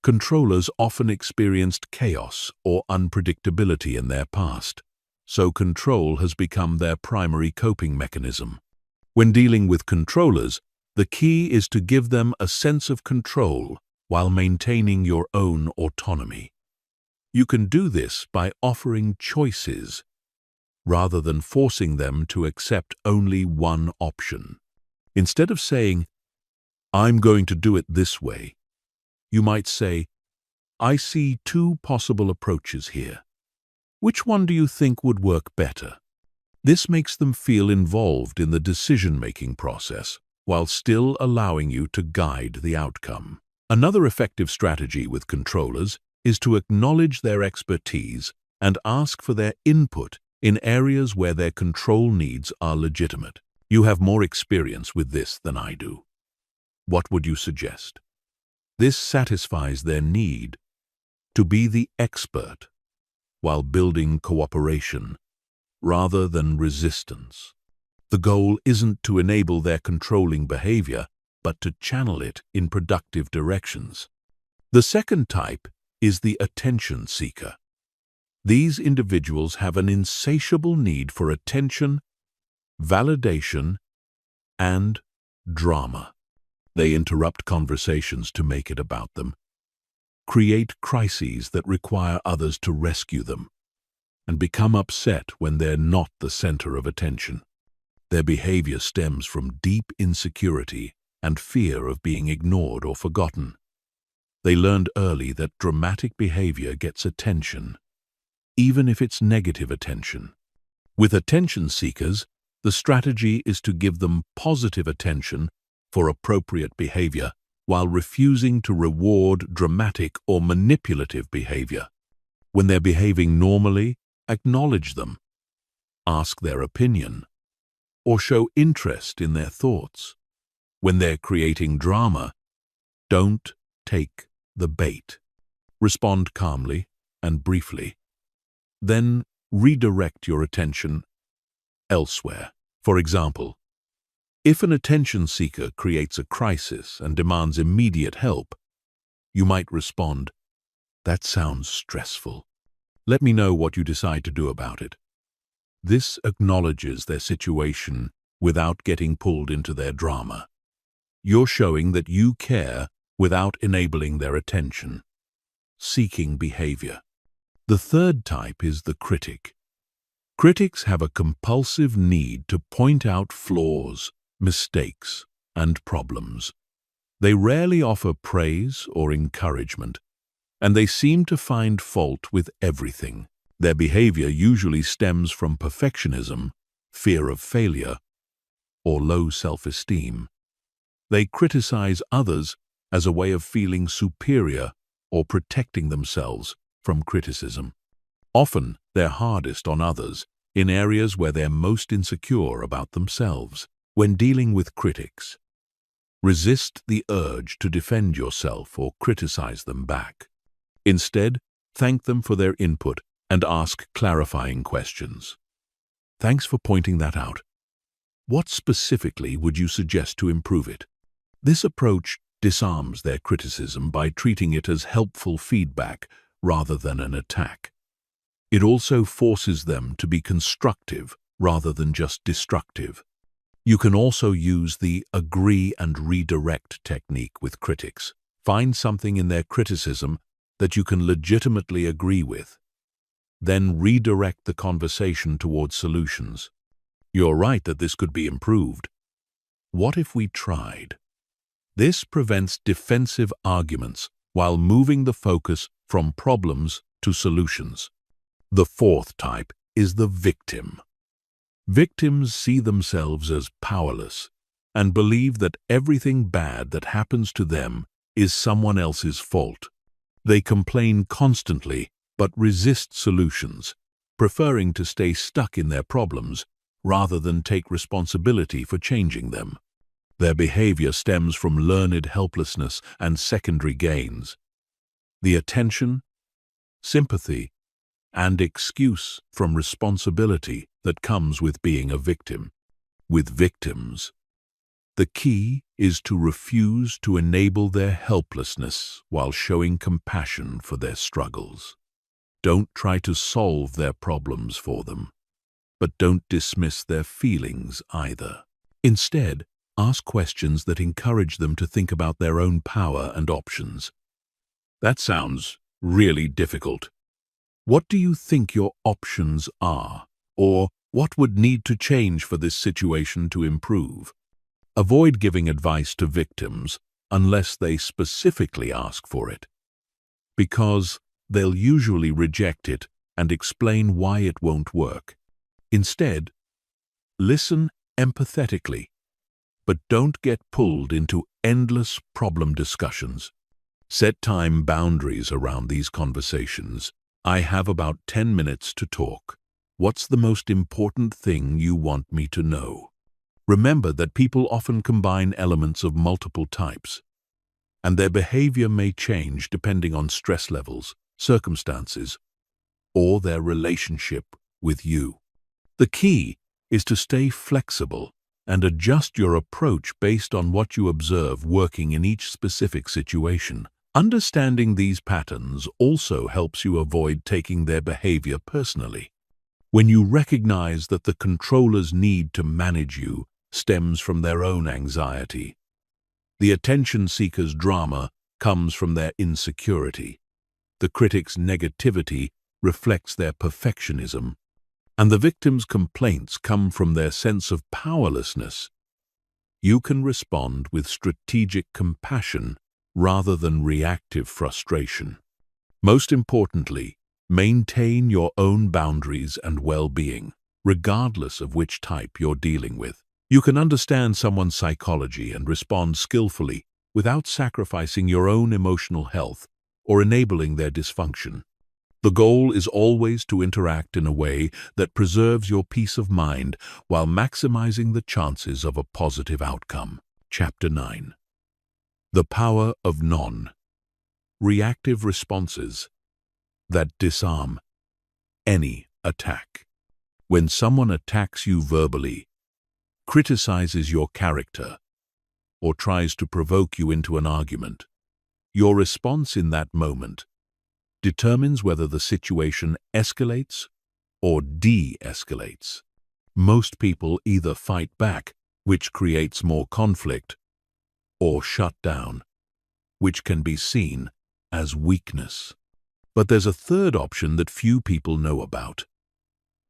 Controllers often experienced chaos or unpredictability in their past, so control has become their primary coping mechanism. When dealing with controllers, the key is to give them a sense of control while maintaining your own autonomy. You can do this by offering choices rather than forcing them to accept only one option. Instead of saying, "I'm going to do it this way," you might say, "I see 2 possible approaches here. Which one do you think would work better?" This makes them feel involved in the decision-making process while still allowing you to guide the outcome. Another effective strategy with controllers is to acknowledge their expertise and ask for their input in areas where their control needs are legitimate. You have more experience with this than I do. What would you suggest? This satisfies their need to be the expert while building cooperation rather than resistance. The goal isn't to enable their controlling behavior, but to channel it in productive directions. The second type is the attention seeker. These individuals have an insatiable need for attention, validation, and drama. They interrupt conversations to make it about them, create crises that require others to rescue them, and become upset when they're not the center of attention. Their behavior stems from deep insecurity and fear of being ignored or forgotten. They learned early that dramatic behavior gets attention, even if it's negative attention. With attention seekers, the strategy is to give them positive attention for appropriate behavior while refusing to reward dramatic or manipulative behavior. When they're behaving normally, acknowledge them, ask their opinion, or show interest in their thoughts. When they're creating drama, don't take the bait. Respond calmly and briefly. Then redirect your attention elsewhere. For example, if an attention seeker creates a crisis and demands immediate help, you might respond, "That sounds stressful. Let me know what you decide to do about it." This acknowledges their situation without getting pulled into their drama. You're showing that you care without enabling their attention. Seeking behavior. The third type is the critic. Critics have a compulsive need to point out flaws, mistakes, and problems. They rarely offer praise or encouragement, and they seem to find fault with everything. Their behavior usually stems from perfectionism, fear of failure, or low self-esteem. They criticize others as a way of feeling superior or protecting themselves from criticism. Often, they're hardest on others in areas where they're most insecure about themselves. When dealing with critics, resist the urge to defend yourself or criticize them back. Instead, thank them for their input and ask clarifying questions. Thanks for pointing that out. What specifically would you suggest to improve it? This approach disarms their criticism by treating it as helpful feedback rather than an attack. It also forces them to be constructive rather than just destructive. You can also use the agree and redirect technique with critics. Find something in their criticism that you can legitimately agree with. Then redirect the conversation towards solutions. You're right that this could be improved. What if we tried? This prevents defensive arguments while moving the focus from problems to solutions. The fourth type is the victim. Victims see themselves as powerless and believe that everything bad that happens to them is someone else's fault. They complain constantly but resist solutions, preferring to stay stuck in their problems rather than take responsibility for changing them. Their behavior stems from learned helplessness and secondary gains. The attention, sympathy, and excuse from responsibility that comes with being a victim. With victims, the key is to refuse to enable their helplessness while showing compassion for their struggles. Don't try to solve their problems for them, but don't dismiss their feelings either. Instead, ask questions that encourage them to think about their own power and options. That sounds really difficult. What do you think your options are? Or what would need to change for this situation to improve? Avoid giving advice to victims unless they specifically ask for it, because they'll usually reject it and explain why it won't work. Instead, listen empathetically. but don't get pulled into endless problem discussions. Set time boundaries around these conversations. I have about 10 minutes to talk. What's the most important thing you want me to know? Remember that people often combine elements of multiple types, and their behavior may change depending on stress levels, circumstances, or their relationship with you. The key is to stay flexible and adjust your approach based on what you observe working in each specific situation. Understanding these patterns also helps you avoid taking their behavior personally. When you recognize that the controller's need to manage you stems from their own anxiety, the attention seeker's drama comes from their insecurity, the critic's negativity reflects their perfectionism, and the victim's complaints come from their sense of powerlessness, you can respond with strategic compassion rather than reactive frustration. Most importantly, maintain your own boundaries and well-being, regardless of which type you're dealing with. You can understand someone's psychology and respond skillfully without sacrificing your own emotional health or enabling their dysfunction. The goal is always to interact in a way that preserves your peace of mind while maximizing the chances of a positive outcome. Chapter 9. The power of non-reactive responses that disarm any attack. When someone attacks you verbally, criticizes your character, or tries to provoke you into an argument, your response in that moment determines whether the situation escalates or de-escalates. Most people either fight back, which creates more conflict, or shut down, which can be seen as weakness. But there's a third option that few people know about: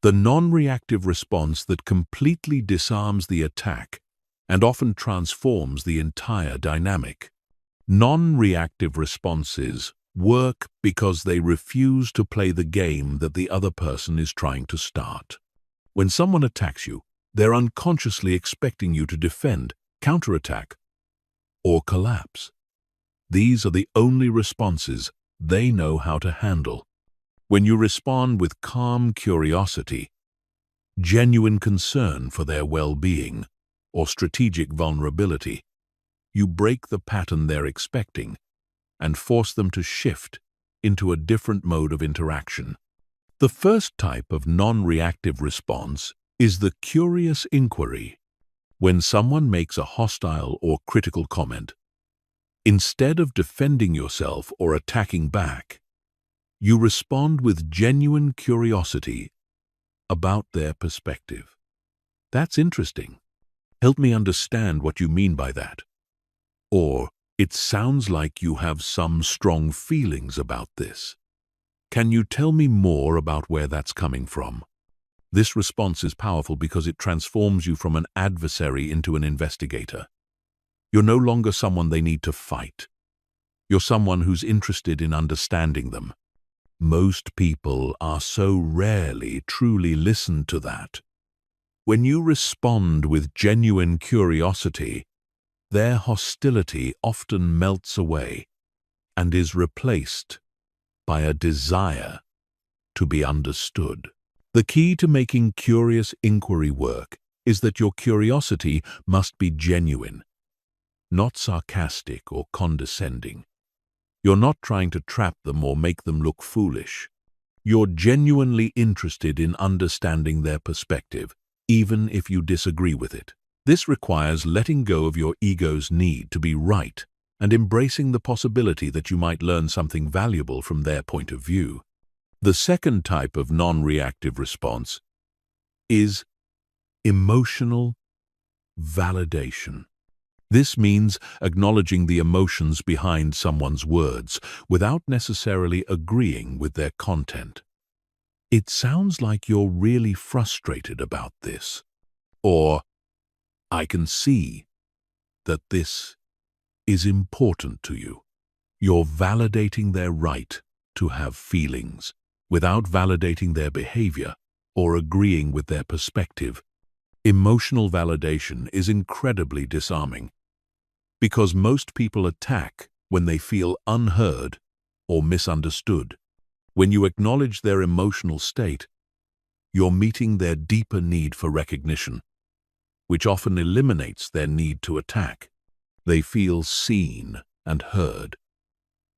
the non-reactive response that completely disarms the attack and often transforms the entire dynamic. Non-reactive responses work because they refuse to play the game that the other person is trying to start. When someone attacks you, they're unconsciously expecting you to defend, counterattack, or collapse. These are the only responses they know how to handle. When you respond with calm curiosity, genuine concern for their well-being, or strategic vulnerability, you break the pattern they're expecting and force them to shift into a different mode of interaction. The first type of non-reactive response is the curious inquiry. When someone makes a hostile or critical comment, instead of defending yourself or attacking back, you respond with genuine curiosity about their perspective. That's interesting. Help me understand what you mean by that. Or, it sounds like you have some strong feelings about this. Can you tell me more about where that's coming from? This response is powerful because it transforms you from an adversary into an investigator. You're no longer someone they need to fight. You're someone who's interested in understanding them. Most people are so rarely truly listened to that. When you respond with genuine curiosity, their hostility often melts away and is replaced by a desire to be understood. The key to making curious inquiry work is that your curiosity must be genuine, not sarcastic or condescending. You're not trying to trap them or make them look foolish. You're genuinely interested in understanding their perspective, even if you disagree with it. This requires letting go of your ego's need to be right and embracing the possibility that you might learn something valuable from their point of view. The second type of non-reactive response is emotional validation. This means acknowledging the emotions behind someone's words without necessarily agreeing with their content. It sounds like you're really frustrated about this. Or, I can see that this is important to you. You're validating their right to have feelings without validating their behavior or agreeing with their perspective. Emotional validation is incredibly disarming because most people attack when they feel unheard or misunderstood. When you acknowledge their emotional state, you're meeting their deeper need for recognition, which often eliminates their need to attack. They feel seen and heard,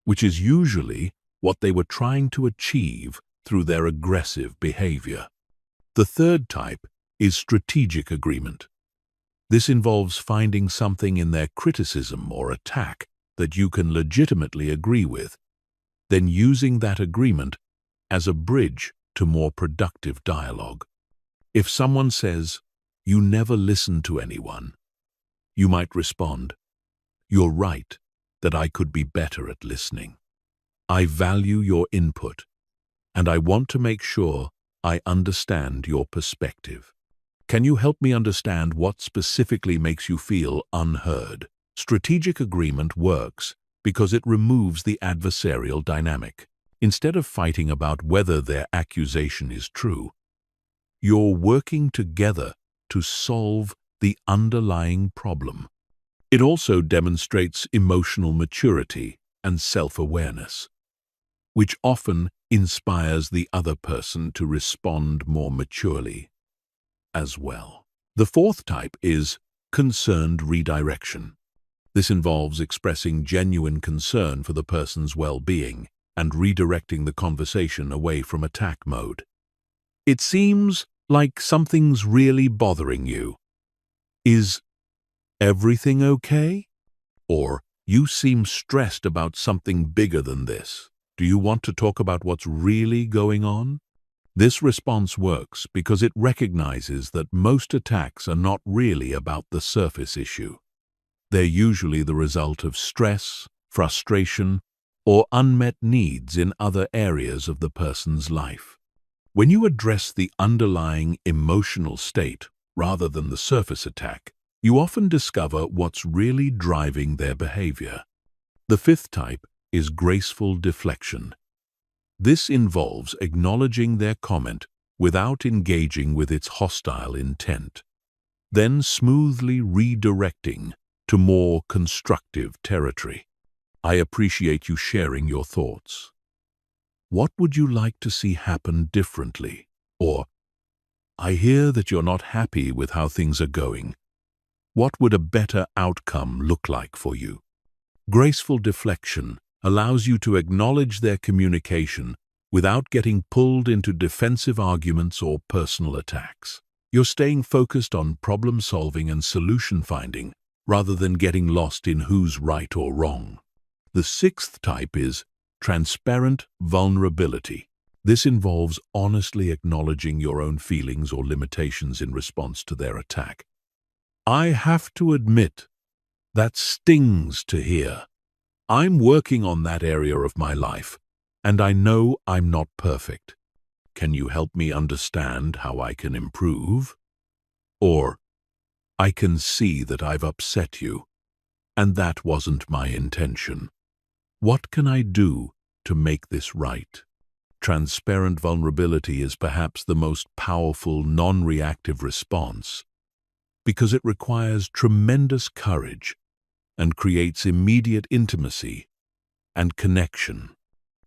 which is usually what they were trying to achieve through their aggressive behavior. The third type is strategic agreement. This involves finding something in their criticism or attack that you can legitimately agree with, then using that agreement as a bridge to more productive dialogue. If someone says, "You never listen to anyone," you might respond, "You're right that I could be better at listening. I value your input, and I want to make sure I understand your perspective. Can you help me understand what specifically makes you feel unheard?" Strategic agreement works because it removes the adversarial dynamic. Instead of fighting about whether their accusation is true, you're working together to solve the underlying problem. It also demonstrates emotional maturity and self-awareness, which often inspires the other person to respond more maturely as well. The fourth type is concerned redirection. This involves expressing genuine concern for the person's well-being and redirecting the conversation away from attack mode. "It seems like something's really bothering you. Is everything okay?" Or, "You seem stressed about something bigger than this. Do you want to talk about what's really going on?" This response works because it recognizes that most attacks are not really about the surface issue. They're usually the result of stress, frustration, or unmet needs in other areas of the person's life. When you address the underlying emotional state rather than the surface attack, you often discover what's really driving their behavior. The fifth type is graceful deflection. This involves acknowledging their comment without engaging with its hostile intent, then smoothly redirecting to more constructive territory. "I appreciate you sharing your thoughts. What would you like to see happen differently?" Or, "I hear that you're not happy with how things are going. What would a better outcome look like for you?" Graceful deflection allows you to acknowledge their communication without getting pulled into defensive arguments or personal attacks. You're staying focused on problem-solving and solution-finding rather than getting lost in who's right or wrong. The sixth type is transparent vulnerability. This involves honestly acknowledging your own feelings or limitations in response to their attack. "I have to admit, that stings to hear. I'm working on that area of my life, and I know I'm not perfect. Can you help me understand how I can improve?" Or, "I can see that I've upset you, and that wasn't my intention. What can I do to make this right?" Transparent vulnerability is perhaps the most powerful non-reactive response because it requires tremendous courage and creates immediate intimacy and connection.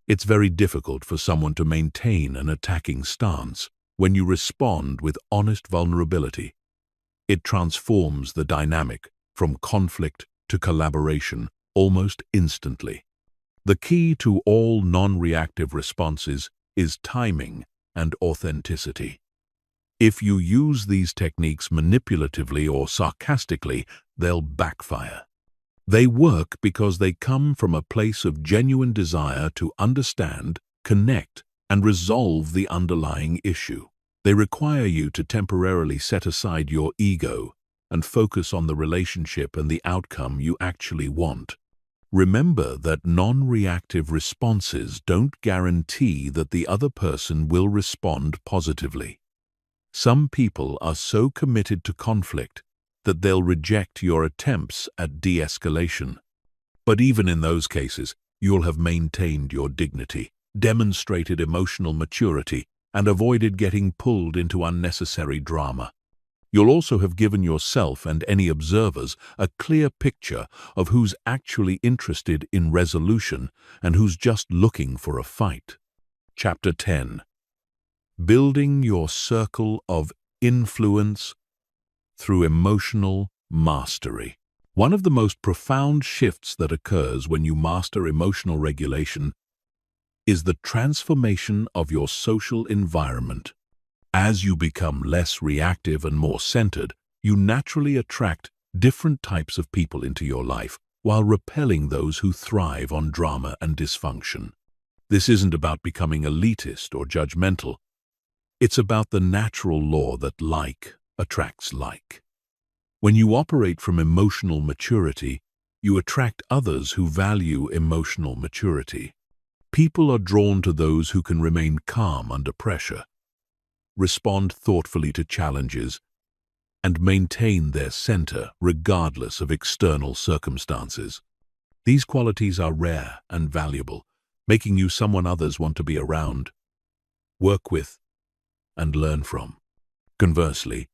It's very difficult for someone to maintain an attacking stance when you respond with honest vulnerability. It transforms the dynamic from conflict to collaboration almost instantly. The key to all non-reactive responses is timing and authenticity. If you use these techniques manipulatively or sarcastically, they'll backfire. They work because they come from a place of genuine desire to understand, connect, and resolve the underlying issue. They require you to temporarily set aside your ego and focus on the relationship and the outcome you actually want. Remember that non-reactive responses don't guarantee that the other person will respond positively. Some people are so committed to conflict that they'll reject your attempts at de-escalation. But even in those cases, you'll have maintained your dignity, demonstrated emotional maturity, and avoided getting pulled into unnecessary drama. You'll also have given yourself and any observers a clear picture of who's actually interested in resolution and who's just looking for a fight. Chapter 10. Building your circle of influence through emotional mastery. One of the most profound shifts that occurs when you master emotional regulation is the transformation of your social environment. As you become less reactive and more centered, you naturally attract different types of people into your life while repelling those who thrive on drama and dysfunction. This isn't about becoming elitist or judgmental. It's about the natural law that like attracts like. When you operate from emotional maturity, you attract others who value emotional maturity. People are drawn to those who can remain calm under pressure, respond thoughtfully to challenges, and maintain their center regardless of external circumstances. These qualities are rare and valuable, making you someone others want to be around, work with, and learn from. Conversely,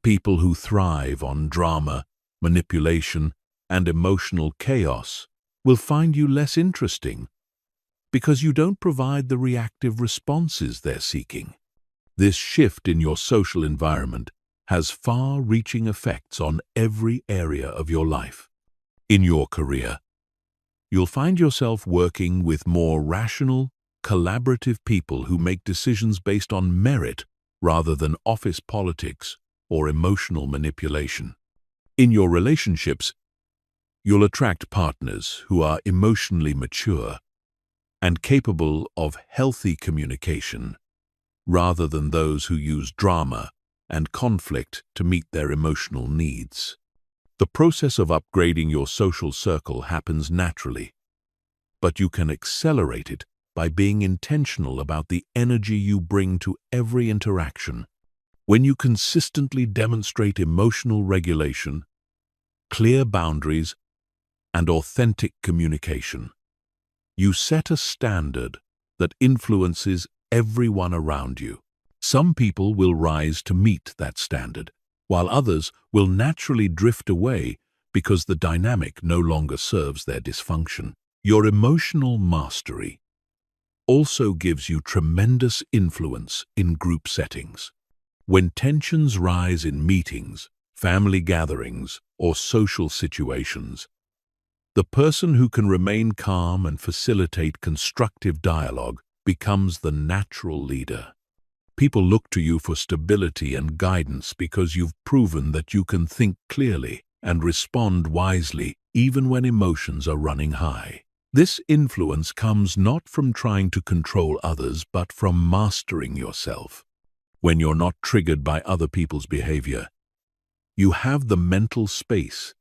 people who thrive on drama, manipulation, and emotional chaos will find you less interesting because you don't provide the reactive responses they're seeking. This shift in your social environment has far-reaching effects on every area of your life. In your career, you'll find yourself working with more rational, collaborative people who make decisions based on merit rather than office politics or emotional manipulation. In your relationships, you'll attract partners who are emotionally mature and capable of healthy communication, rather than those who use drama and conflict to meet their emotional needs. The process of upgrading your social circle happens naturally, but you can accelerate it by being intentional about the energy you bring to every interaction. When you consistently demonstrate emotional regulation, clear boundaries, and authentic communication, you set a standard that influences everyone around you. Some people will rise to meet that standard, while others will naturally drift away because the dynamic no longer serves their dysfunction. Your emotional mastery also gives you tremendous influence in group settings. When tensions rise in meetings, family gatherings, or social situations, the person who can remain calm and facilitate constructive dialogue becomes the natural leader. People look to you for stability and guidance because you've proven that you can think clearly and respond wisely even when emotions are running high. This influence comes not from trying to control others but from mastering yourself. When you're not triggered by other people's behavior, you have the mental space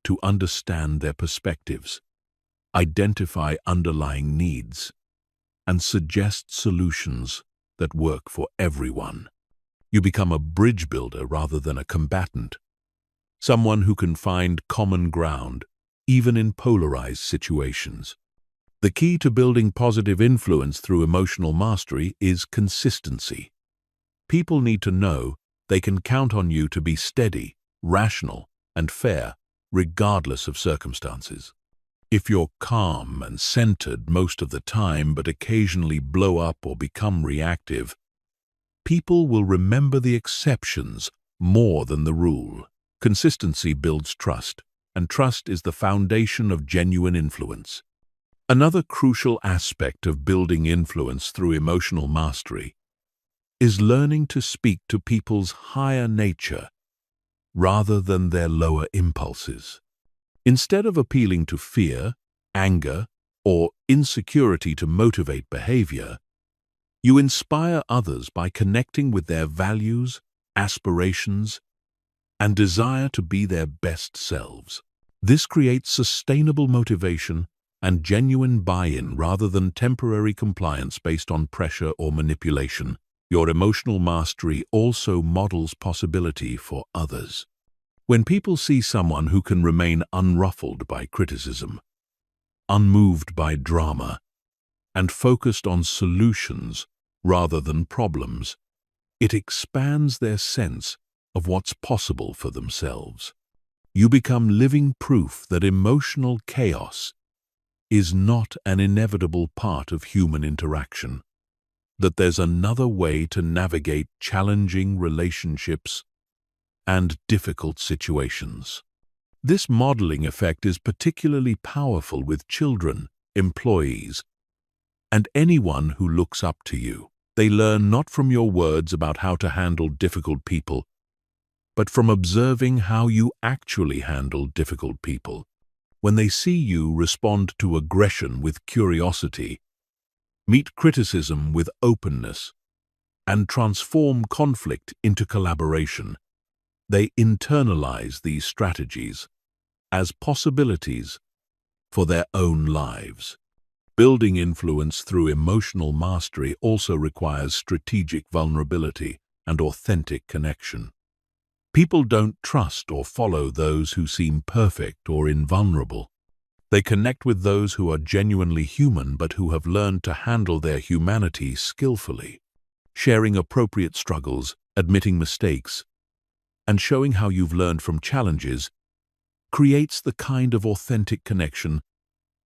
to understand their perspectives, identify underlying needs, and suggest solutions that work for everyone. You become a bridge builder rather than a combatant, someone who can find common ground even in polarized situations. The key to building positive influence through emotional mastery is consistency. People need to know they can count on you to be steady, rational, and fair, regardless of circumstances. If you're calm and centered most of the time but occasionally blow up or become reactive, people will remember the exceptions more than the rule. Consistency builds trust, and trust is the foundation of genuine influence. Another crucial aspect of building influence through emotional mastery is learning to speak to people's higher nature rather than their lower impulses. Instead of appealing to fear, anger, or insecurity to motivate behavior, you inspire others by connecting with their values, aspirations, and desire to be their best selves. This creates sustainable motivation and genuine buy-in rather than temporary compliance based on pressure or manipulation. Your emotional mastery also models possibility for others. When people see someone who can remain unruffled by criticism, unmoved by drama, and focused on solutions rather than problems, it expands their sense of what's possible for themselves. You become living proof that emotional chaos is not an inevitable part of human interaction, that there's another way to navigate challenging relationships and difficult situations. This modeling effect is particularly powerful with children, employees, and anyone who looks up to you. They learn not from your words about how to handle difficult people, but from observing how you actually handle difficult people. When they see you respond to aggression with curiosity, meet criticism with openness, and transform conflict into collaboration, they internalize these strategies as possibilities for their own lives. Building influence through emotional mastery also requires strategic vulnerability and authentic connection. People don't trust or follow those who seem perfect or invulnerable. They connect with those who are genuinely human but who have learned to handle their humanity skillfully. Sharing appropriate struggles, admitting mistakes, and showing how you've learned from challenges creates the kind of authentic connection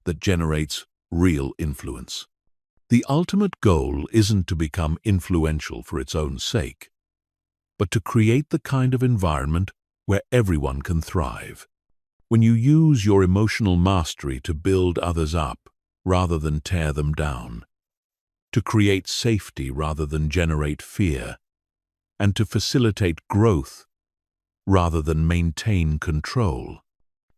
that generates real influence. The ultimate goal isn't to become influential for its own sake, but to create the kind of environment where everyone can thrive. When you use your emotional mastery to build others up rather than tear them down, to create safety rather than generate fear, and to facilitate growth rather than maintain control,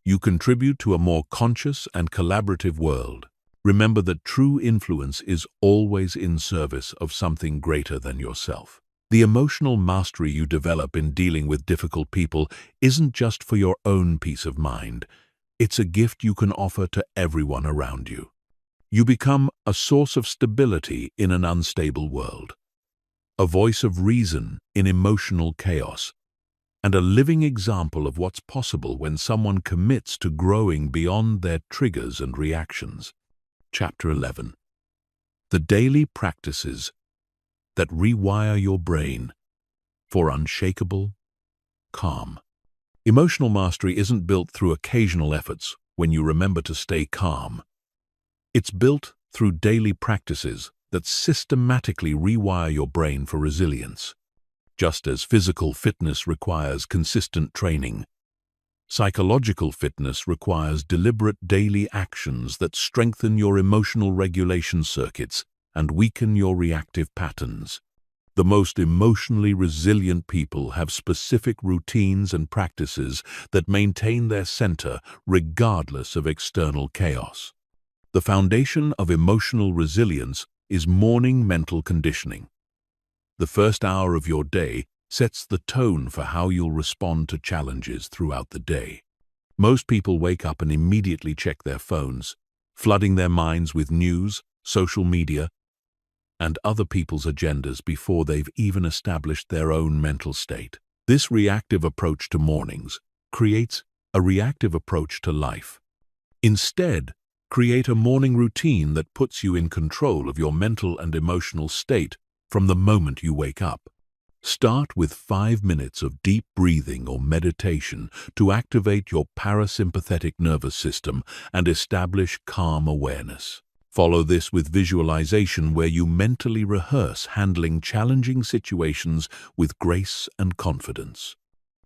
you contribute to a more conscious and collaborative world. Remember that true influence is always in service of something greater than yourself. The emotional mastery you develop in dealing with difficult people isn't just for your own peace of mind. It's a gift you can offer to everyone around you. You become a source of stability in an unstable world, a voice of reason in emotional chaos, and a living example of what's possible when someone commits to growing beyond their triggers and reactions. Chapter 11. The daily practices that rewire your brain for unshakable calm. Emotional mastery isn't built through occasional efforts when you remember to stay calm. It's built through daily practices that systematically rewire your brain for resilience. Just as physical fitness requires consistent training, psychological fitness requires deliberate daily actions that strengthen your emotional regulation circuits and weaken your reactive patterns. The most emotionally resilient people have specific routines and practices that maintain their center regardless of external chaos. The foundation of emotional resilience is morning mental conditioning. The first hour of your day sets the tone for how you'll respond to challenges throughout the day. Most people wake up and immediately check their phones, flooding their minds with news, social media, and other people's agendas before they've even established their own mental state. This reactive approach to mornings creates a reactive approach to life. Instead, create a morning routine that puts you in control of your mental and emotional state from the moment you wake up. Start with 5 minutes of deep breathing or meditation to activate your parasympathetic nervous system and establish calm awareness. Follow this with visualization where you mentally rehearse handling challenging situations with grace and confidence.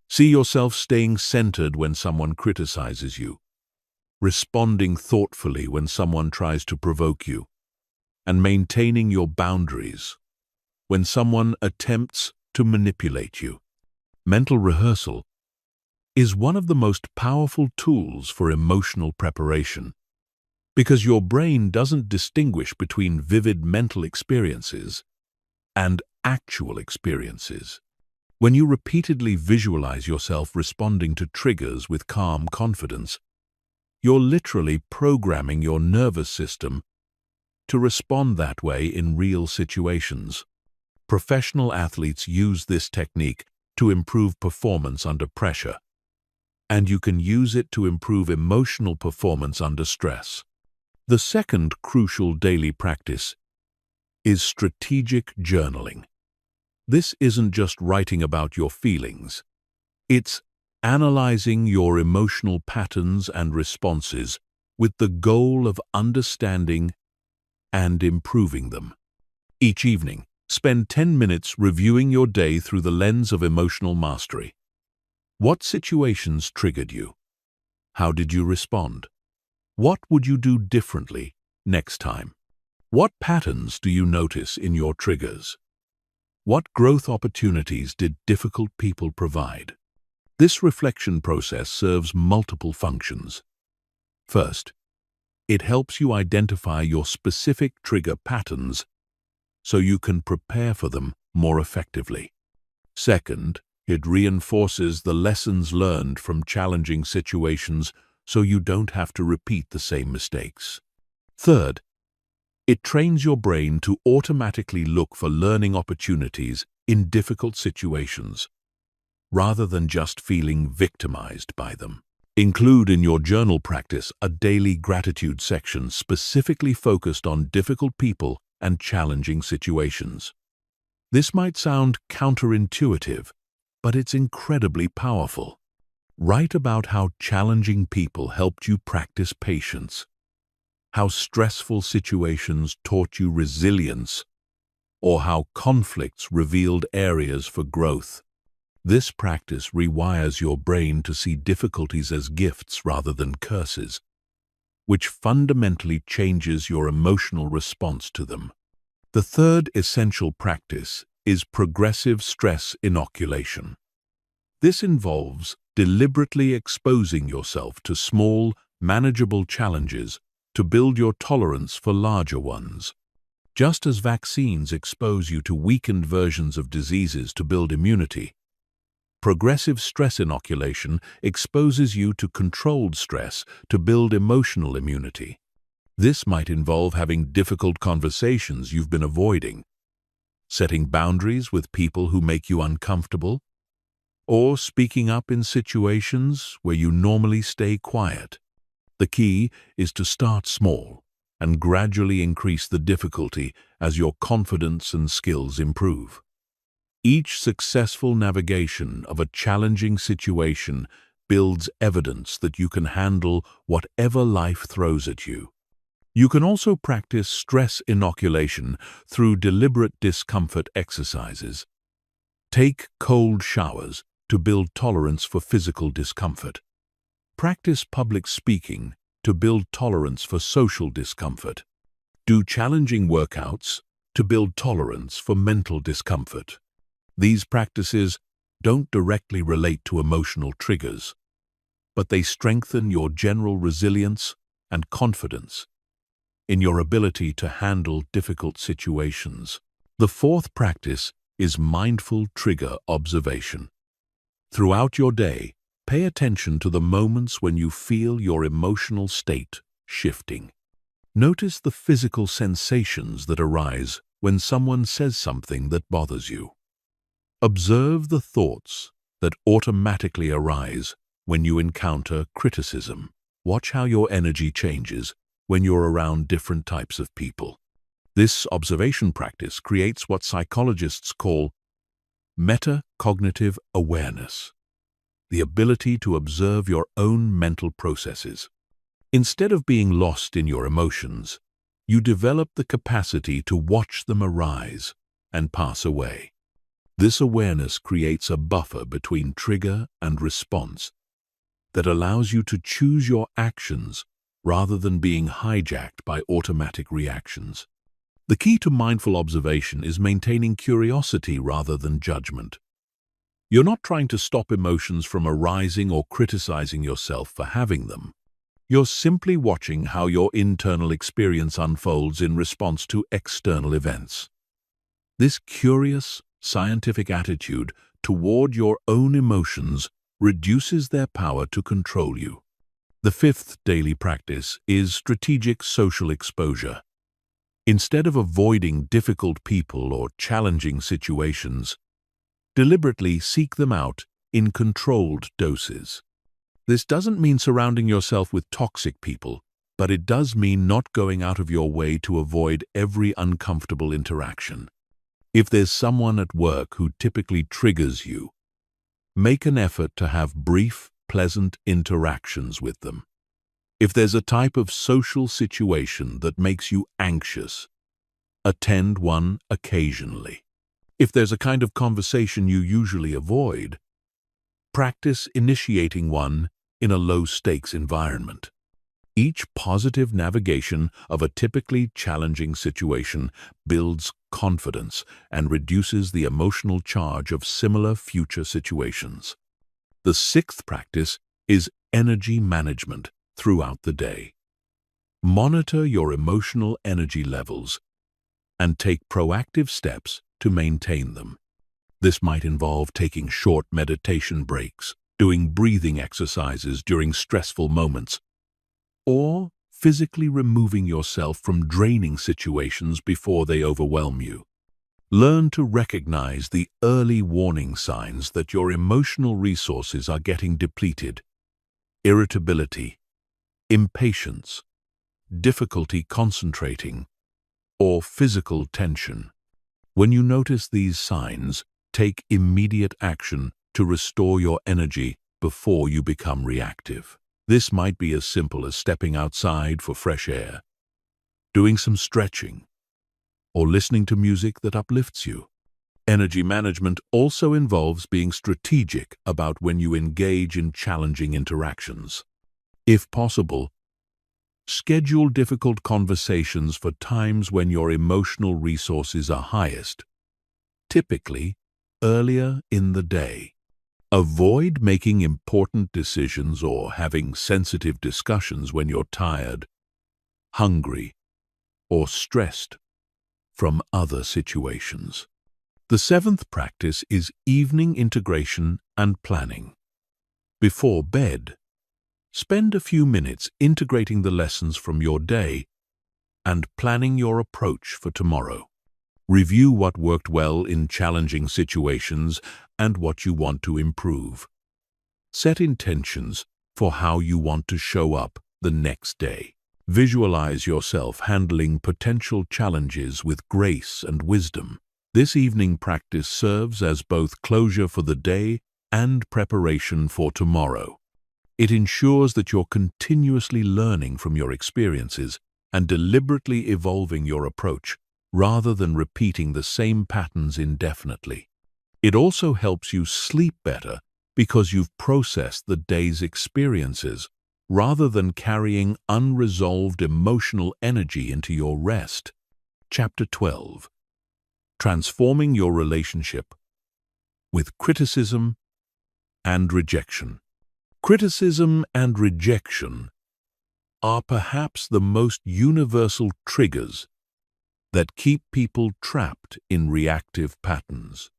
See yourself staying centered when someone criticizes you, responding thoughtfully when someone tries to provoke you, and maintaining your boundaries when someone attempts to manipulate you. Mental rehearsal is one of the most powerful tools for emotional preparation because your brain doesn't distinguish between vivid mental experiences and actual experiences. When you repeatedly visualize yourself responding to triggers with calm confidence, you're literally programming your nervous system to respond that way in real situations. Professional athletes use this technique to improve performance under pressure, and you can use it to improve emotional performance under stress. The second crucial daily practice is strategic journaling. This isn't just writing about your feelings. It's analyzing your emotional patterns and responses with the goal of understanding and improving them. Each evening, spend 10 minutes reviewing your day through the lens of emotional mastery. What situations triggered you? How did you respond? What would you do differently next time? What patterns do you notice in your triggers? What growth opportunities did difficult people provide? This reflection process serves multiple functions. First, it helps you identify your specific trigger patterns so you can prepare for them more effectively. Second, it reinforces the lessons learned from challenging situations so you don't have to repeat the same mistakes. Third, it trains your brain to automatically look for learning opportunities in difficult situations, rather than just feeling victimized by them. Include in your journal practice a daily gratitude section specifically focused on difficult people and challenging situations. This might sound counterintuitive, but it's incredibly powerful. Write about how challenging people helped you practice patience, how stressful situations taught you resilience, or how conflicts revealed areas for growth. This practice rewires your brain to see difficulties as gifts rather than curses, which fundamentally changes your emotional response to them. The third essential practice is progressive stress inoculation. This involves deliberately exposing yourself to small, manageable challenges to build your tolerance for larger ones. Just as vaccines expose you to weakened versions of diseases to build immunity, progressive stress inoculation exposes you to controlled stress to build emotional immunity. This might involve having difficult conversations you've been avoiding, setting boundaries with people who make you uncomfortable, or speaking up in situations where you normally stay quiet. The key is to start small and gradually increase the difficulty as your confidence and skills improve. Each successful navigation of a challenging situation builds evidence that you can handle whatever life throws at you. You can also practice stress inoculation through deliberate discomfort exercises. Take cold showers to build tolerance for physical discomfort. Practice public speaking to build tolerance for social discomfort. Do challenging workouts to build tolerance for mental discomfort. These practices don't directly relate to emotional triggers, but they strengthen your general resilience and confidence in your ability to handle difficult situations. The fourth practice is mindful trigger observation. Throughout your day, pay attention to the moments when you feel your emotional state shifting. Notice the physical sensations that arise when someone says something that bothers you. Observe the thoughts that automatically arise when you encounter criticism. Watch how your energy changes when you're around different types of people. This observation practice creates what psychologists call metacognitive awareness, the ability to observe your own mental processes. Instead of being lost in your emotions, you develop the capacity to watch them arise and pass away. This awareness creates a buffer between trigger and response that allows you to choose your actions rather than being hijacked by automatic reactions. The key to mindful observation is maintaining curiosity rather than judgment. You're not trying to stop emotions from arising or criticizing yourself for having them. You're simply watching how your internal experience unfolds in response to external events. This curious, scientific attitude toward your own emotions reduces their power to control you. The fifth daily practice is strategic social exposure. Instead of avoiding difficult people or challenging situations, deliberately seek them out in controlled doses. This doesn't mean surrounding yourself with toxic people, but it does mean not going out of your way to avoid every uncomfortable interaction. If there's someone at work who typically triggers you, Make an effort to have brief, pleasant interactions with them. If there's a type of social situation that makes you anxious, attend one occasionally. If there's a kind of conversation you usually avoid, practice initiating one in a low-stakes environment. Each positive navigation of a typically challenging situation builds confidence and reduces the emotional charge of similar future situations. The sixth practice is energy management throughout the day. Monitor your emotional energy levels and take proactive steps to maintain them. This might involve taking short meditation breaks, doing breathing exercises during stressful moments, or physically removing yourself from draining situations before they overwhelm you. Learn to recognize the early warning signs that your emotional resources are getting depleted. Irritability, impatience, difficulty concentrating, or physical tension. When you notice these signs, take immediate action to restore your energy before you become reactive. This might be as simple as stepping outside for fresh air, doing some stretching, or listening to music that uplifts you. Energy management also involves being strategic about when you engage in challenging interactions. If possible, schedule difficult conversations for times when your emotional resources are highest, typically earlier in the day. Avoid making important decisions or having sensitive discussions when you're tired, hungry, or stressed from other situations. The seventh practice is evening integration and planning. Before bed, spend a few minutes integrating the lessons from your day and planning your approach for tomorrow. Review what worked well in challenging situations and what you want to improve. Set intentions for how you want to show up the next day. Visualize yourself handling potential challenges with grace and wisdom. This evening practice serves as both closure for the day and preparation for tomorrow. It ensures that you're continuously learning from your experiences and deliberately evolving your approach, rather than repeating the same patterns indefinitely. It also helps you sleep better because you've processed the day's experiences, rather than carrying unresolved emotional energy into your rest. Chapter 12. Transforming your relationship with criticism and rejection. Criticism and rejection are perhaps the most universal triggers that keep people trapped in reactive patterns.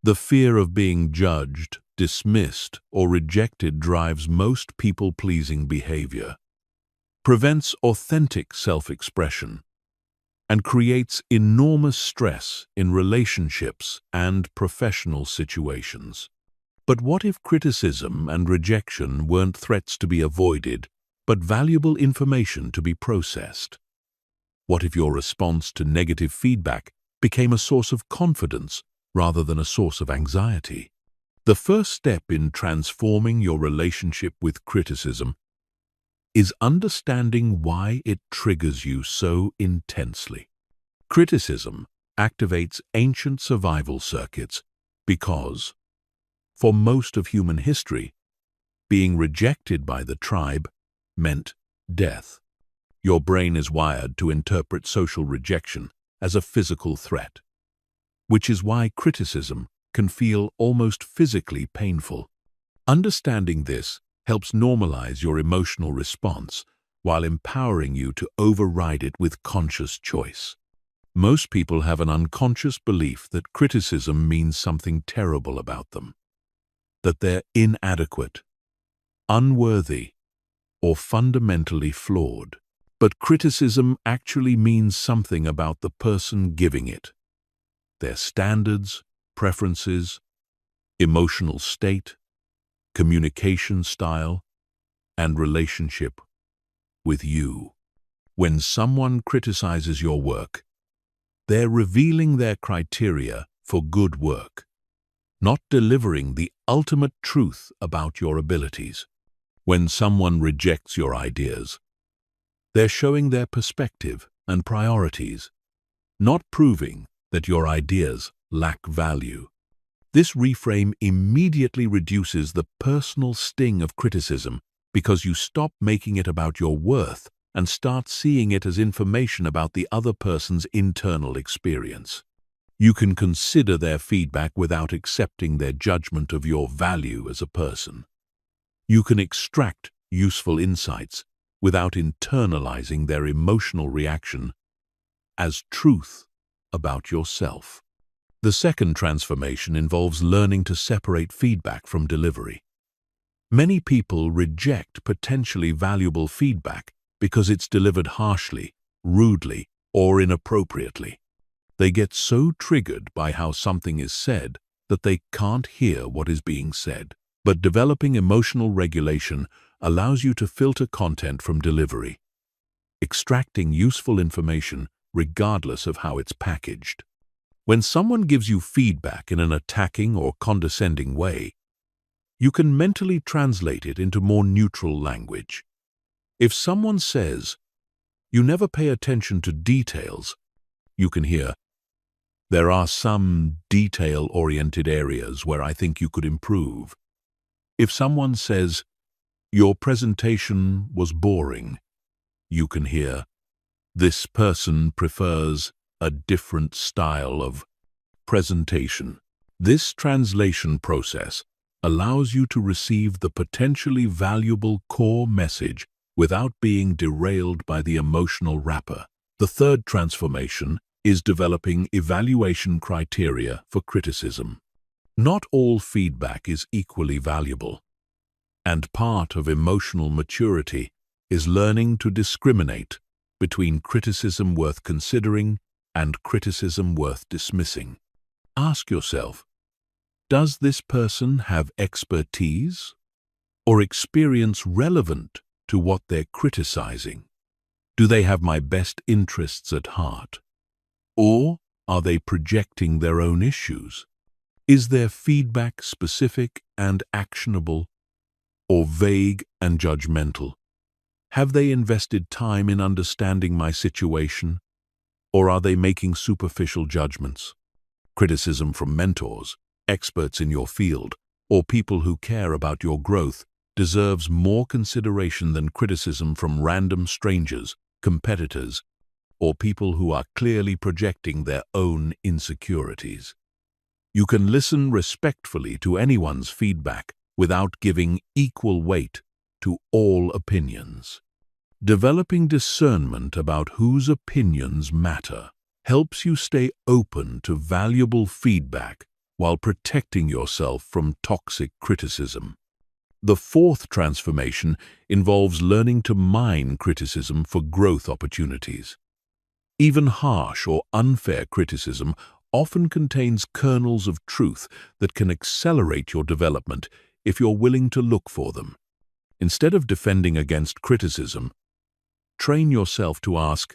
The fear of being judged, dismissed, or rejected drives most people-pleasing behavior, prevents authentic self-expression, and creates enormous stress in relationships and professional situations. But what if criticism and rejection weren't threats to be avoided, but valuable information to be processed? What if your response to negative feedback became a source of confidence rather than a source of anxiety? The first step in transforming your relationship with criticism is understanding why it triggers you so intensely. Criticism activates ancient survival circuits because, for most of human history, being rejected by the tribe meant death. Your brain is wired to interpret social rejection as a physical threat, which is why criticism can feel almost physically painful. Understanding this helps normalize your emotional response while empowering you to override it with conscious choice. Most people have an unconscious belief that criticism means something terrible about them, that they're inadequate, unworthy, or fundamentally flawed. But criticism actually means something about the person giving it, their standards, preferences, emotional state, communication style, and relationship with you. When someone criticizes your work, they're revealing their criteria for good work, not delivering the ultimate truth about your abilities. When someone rejects your ideas, they're showing their perspective and priorities, not proving that your ideas lack value. This reframe immediately reduces the personal sting of criticism because you stop making it about your worth and start seeing it as information about the other person's internal experience. You can consider their feedback without accepting their judgment of your value as a person. You can extract useful insights without internalizing their emotional reaction as truth about yourself. The second transformation involves learning to separate feedback from delivery. Many people reject potentially valuable feedback because it's delivered harshly, rudely, or inappropriately. They get so triggered by how something is said that they can't hear what is being said. But developing emotional regulation allows you to filter content from delivery, extracting useful information regardless of how it's packaged. When someone gives you feedback in an attacking or condescending way, you can mentally translate it into more neutral language. If someone says, "You never pay attention to details," you can hear, "There are some detail-oriented areas where I think you could improve." If someone says, "Your presentation was boring," you can hear, "This person prefers a different style of presentation." This translation process allows you to receive the potentially valuable core message without being derailed by the emotional wrapper. The third transformation is developing evaluation criteria for criticism. Not all feedback is equally valuable, and part of emotional maturity is learning to discriminate between criticism worth considering and criticism worth dismissing. Ask yourself, does this person have expertise or experience relevant to what they're criticizing? Do they have my best interests at heart? Or are they projecting their own issues? Is their feedback specific and actionable, or vague and judgmental? Have they invested time in understanding my situation, or are they making superficial judgments? Criticism from mentors, experts in your field, or people who care about your growth deserves more consideration than criticism from random strangers, competitors, or people who are clearly projecting their own insecurities. You can listen respectfully to anyone's feedback without giving equal weight to all opinions. Developing discernment about whose opinions matter helps you stay open to valuable feedback while protecting yourself from toxic criticism. The fourth transformation involves learning to mine criticism for growth opportunities. Even harsh or unfair criticism often contains kernels of truth that can accelerate your development if you're willing to look for them. Instead of defending against criticism, train yourself to ask,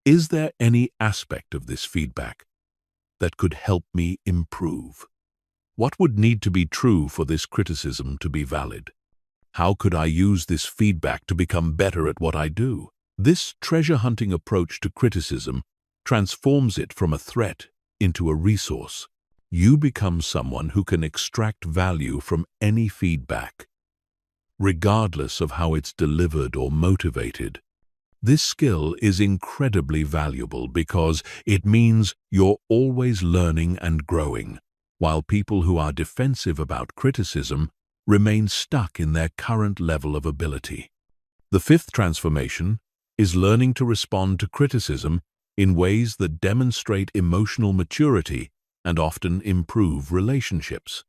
is there any aspect of this feedback that could help me improve? What would need to be true for this criticism to be valid? How could I use this feedback to become better at what I do? This treasure-hunting approach to criticism transforms it from a threat into a resource. You become someone who can extract value from any feedback, regardless of how it's delivered or motivated. This skill is incredibly valuable because it means you're always learning and growing, while people who are defensive about criticism remain stuck in their current level of ability. The fifth transformation is learning to respond to criticism in ways that demonstrate emotional maturity and often improve relationships.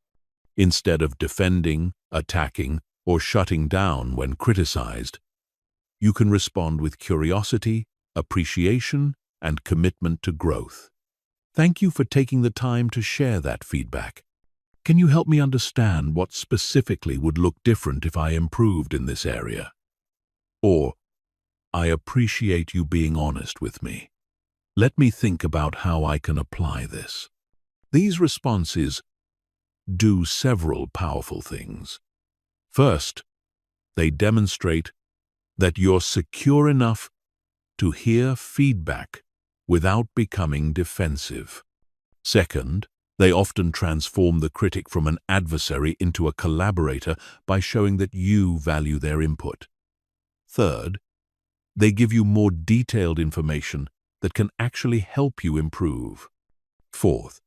Instead of defending, attacking, or shutting down when criticized, you can respond with curiosity, appreciation, and commitment to growth. Thank you for taking the time to share that feedback. Can you help me understand what specifically would look different if I improved in this area? Or, I appreciate you being honest with me. Let me think about how I can apply this. These responses do several powerful things. First, they demonstrate that you're secure enough to hear feedback without becoming defensive. Second, they often transform the critic from an adversary into a collaborator by showing that you value their input. Third, they give you more detailed information that can actually help you improve. Fourth,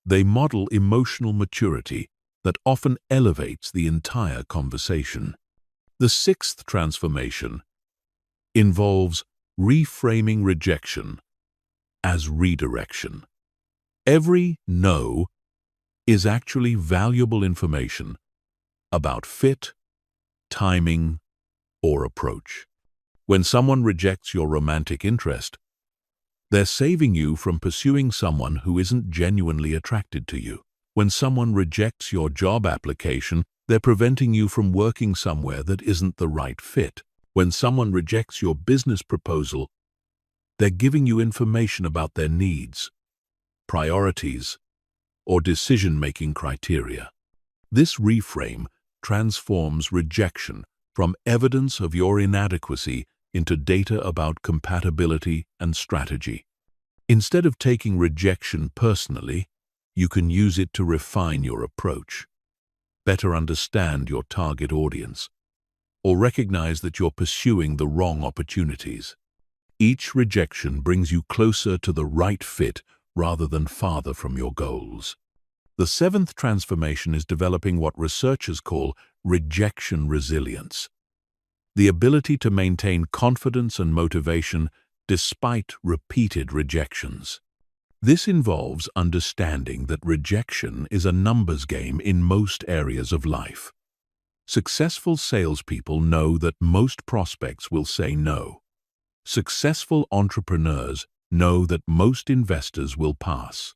they model emotional maturity that often elevates the entire conversation. The sixth transformation involves reframing rejection as redirection. Every no is actually valuable information about fit, timing, or approach. When someone rejects your romantic interest, they're saving you from pursuing someone who isn't genuinely attracted to you. When someone rejects your job application, they're preventing you from working somewhere that isn't the right fit. When someone rejects your business proposal, they're giving you information about their needs, priorities, or decision-making criteria. This reframe transforms rejection from evidence of your inadequacy into data about compatibility and strategy. Instead of taking rejection personally, you can use it to refine your approach, better understand your target audience, or recognize that you're pursuing the wrong opportunities. Each rejection brings you closer to the right fit rather than farther from your goals. The seventh transformation is developing what researchers call rejection resilience, the ability to maintain confidence and motivation despite repeated rejections. This involves understanding that rejection is a numbers game in most areas of life. Successful salespeople know that most prospects will say no. Successful entrepreneurs know that most investors will pass.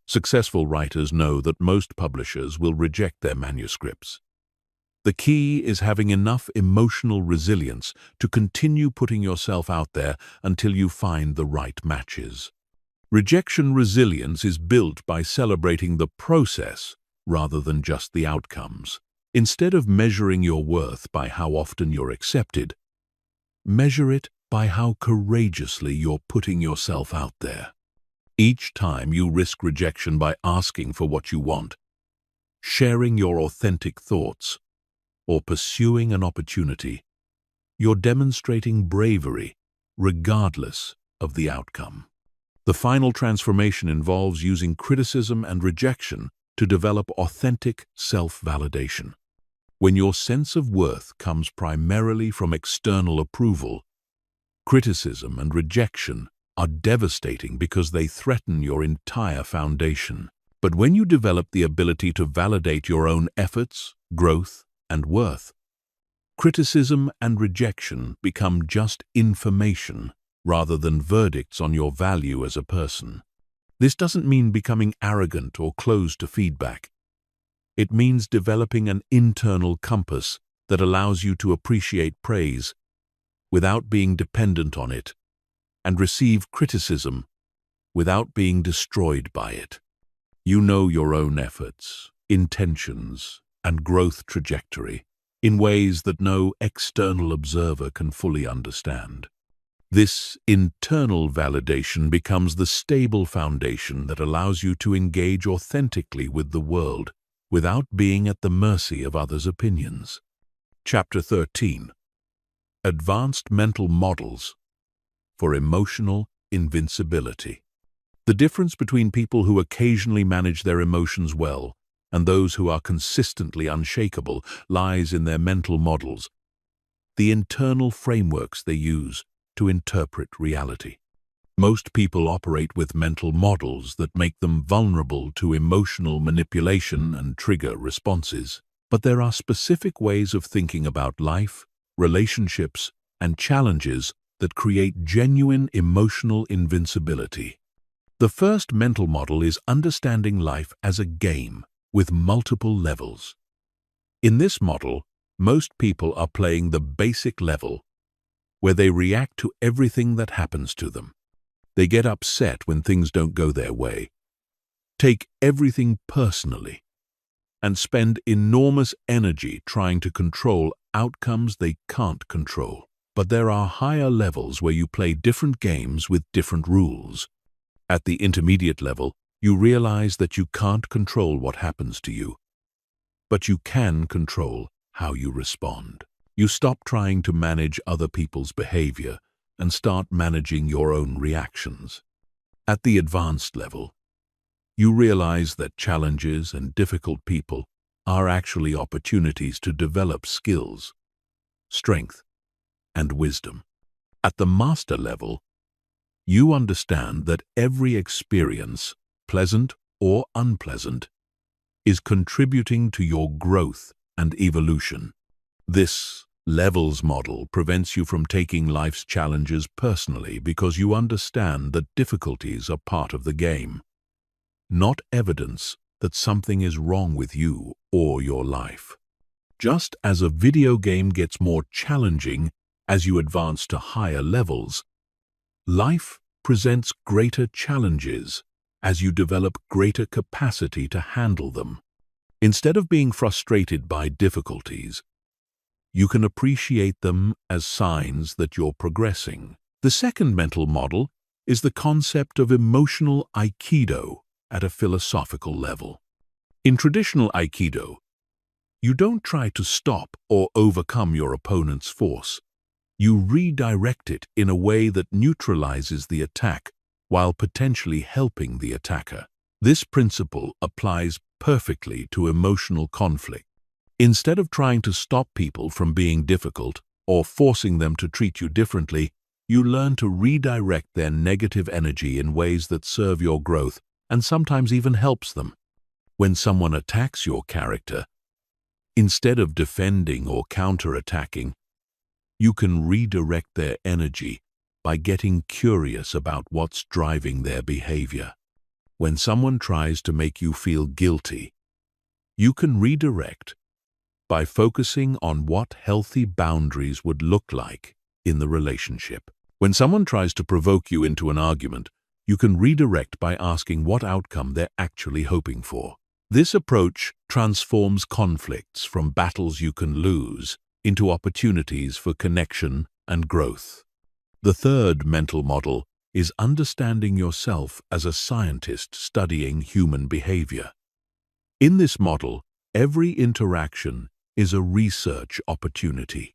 Successful writers know that most publishers will reject their manuscripts. The key is having enough emotional resilience to continue putting yourself out there until you find the right matches. Rejection resilience is built by celebrating the process rather than just the outcomes. Instead of measuring your worth by how often you're accepted, measure it by how courageously you're putting yourself out there. Each time you risk rejection by asking for what you want, sharing your authentic thoughts, or pursuing an opportunity, you're demonstrating bravery regardless of the outcome. The final transformation involves using criticism and rejection to develop authentic self-validation. When your sense of worth comes primarily from external approval, criticism and rejection are devastating because they threaten your entire foundation. But when you develop the ability to validate your own efforts, growth, and worth, criticism and rejection become just information rather than verdicts on your value as a person. This doesn't mean becoming arrogant or closed to feedback. It means developing an internal compass that allows you to appreciate praise without being dependent on it, and receive criticism without being destroyed by it. You know your own efforts, intentions, and growth trajectory in ways that no external observer can fully understand. This internal validation becomes the stable foundation that allows you to engage authentically with the world without being at the mercy of others' opinions. Chapter 13. Advanced Mental Models for Emotional Invincibility. The difference between people who occasionally manage their emotions well and those who are consistently unshakable lies in their mental models, the internal frameworks they use to interpret reality. Most people operate with mental models that make them vulnerable to emotional manipulation and trigger responses. But there are specific ways of thinking about life, relationships, and challenges that create genuine emotional invincibility. The first mental model is understanding life as a game with multiple levels. In this model, most people are playing the basic level, where they react to everything that happens to them. They get upset when things don't go their way, take everything personally, and spend enormous energy trying to control outcomes they can't control. But there are higher levels where you play different games with different rules. At the intermediate level, you realize that you can't control what happens to you, but you can control how you respond. You stop trying to manage other people's behavior and start managing your own reactions. At the advanced level, you realize that challenges and difficult people are actually opportunities to develop skills, strength, and wisdom. At the master level, you understand that every experience, pleasant or unpleasant, is contributing to your growth and evolution. This levels model prevents you from taking life's challenges personally because you understand that difficulties are part of the game, not evidence that something is wrong with you or your life. Just as a video game gets more challenging as you advance to higher levels, life presents greater challenges as you develop greater capacity to handle them. Instead of being frustrated by difficulties, you can appreciate them as signs that you're progressing. The second mental model is the concept of emotional Aikido at a philosophical level. In traditional Aikido, you don't try to stop or overcome your opponent's force. You redirect it in a way that neutralizes the attack while potentially helping the attacker. This principle applies perfectly to emotional conflict. Instead of trying to stop people from being difficult or forcing them to treat you differently, you learn to redirect their negative energy in ways that serve your growth and sometimes even helps them. When someone attacks your character, instead of defending or counterattacking, you can redirect their energy by getting curious about what's driving their behavior. When someone tries to make you feel guilty, you can redirect by focusing on what healthy boundaries would look like in the relationship. When someone tries to provoke you into an argument, you can redirect by asking what outcome they're actually hoping for. This approach transforms conflicts from battles you can lose into opportunities for connection and growth. The third mental model is understanding yourself as a scientist studying human behavior. In this model, every interaction is a research opportunity.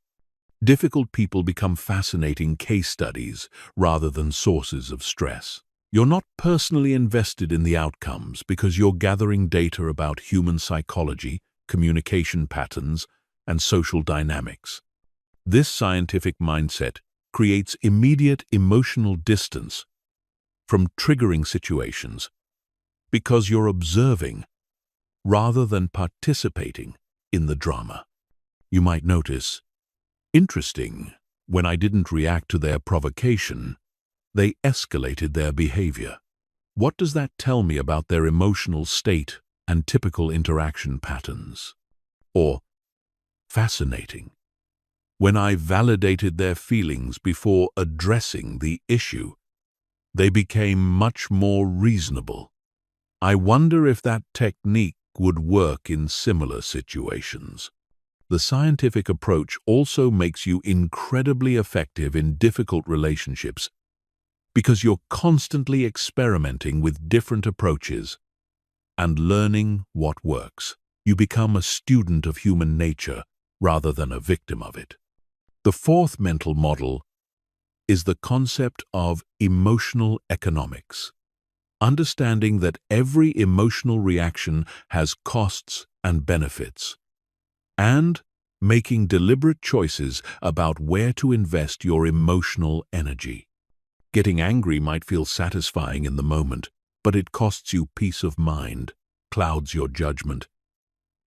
Difficult people become fascinating case studies rather than sources of stress. You're not personally invested in the outcomes because you're gathering data about human psychology, communication patterns, and social dynamics. This scientific mindset creates immediate emotional distance from triggering situations because you're observing rather than participating in the drama. You might notice, interesting, when I didn't react to their provocation, they escalated their behavior. What does that tell me about their emotional state and typical interaction patterns? Or, fascinating, when I validated their feelings before addressing the issue, they became much more reasonable. I wonder if that technique would work in similar situations. The scientific approach also makes you incredibly effective in difficult relationships because you're constantly experimenting with different approaches and learning what works. You become a student of human nature rather than a victim of it. The fourth mental model is the concept of emotional economics. Understanding that every emotional reaction has costs and benefits, and making deliberate choices about where to invest your emotional energy. Getting angry might feel satisfying in the moment, but it costs you peace of mind, clouds your judgment,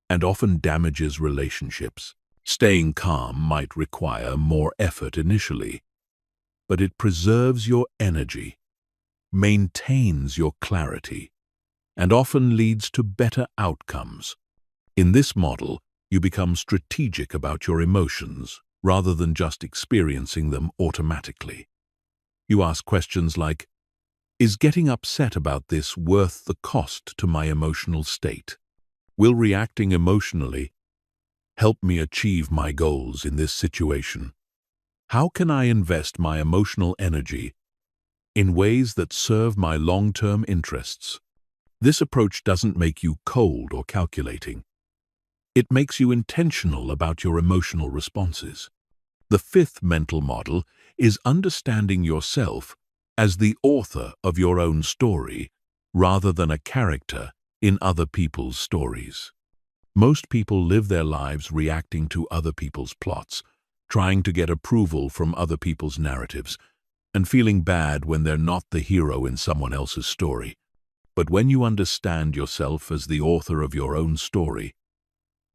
and often damages relationships. Staying calm might require more effort initially, but it preserves your energy, maintains your clarity, and often leads to better outcomes. In this model, you become strategic about your emotions rather than just experiencing them automatically. You ask questions like, is getting upset about this worth the cost to my emotional state? Will reacting emotionally help me achieve my goals in this situation? How can I invest my emotional energy in ways that serve my long-term interests? This approach doesn't make you cold or calculating. It makes you intentional about your emotional responses. The fifth mental model is understanding yourself as the author of your own story rather than a character in other people's stories. Most people live their lives reacting to other people's plots, trying to get approval from other people's narratives, and feeling bad when they're not the hero in someone else's story. But when you understand yourself as the author of your own story,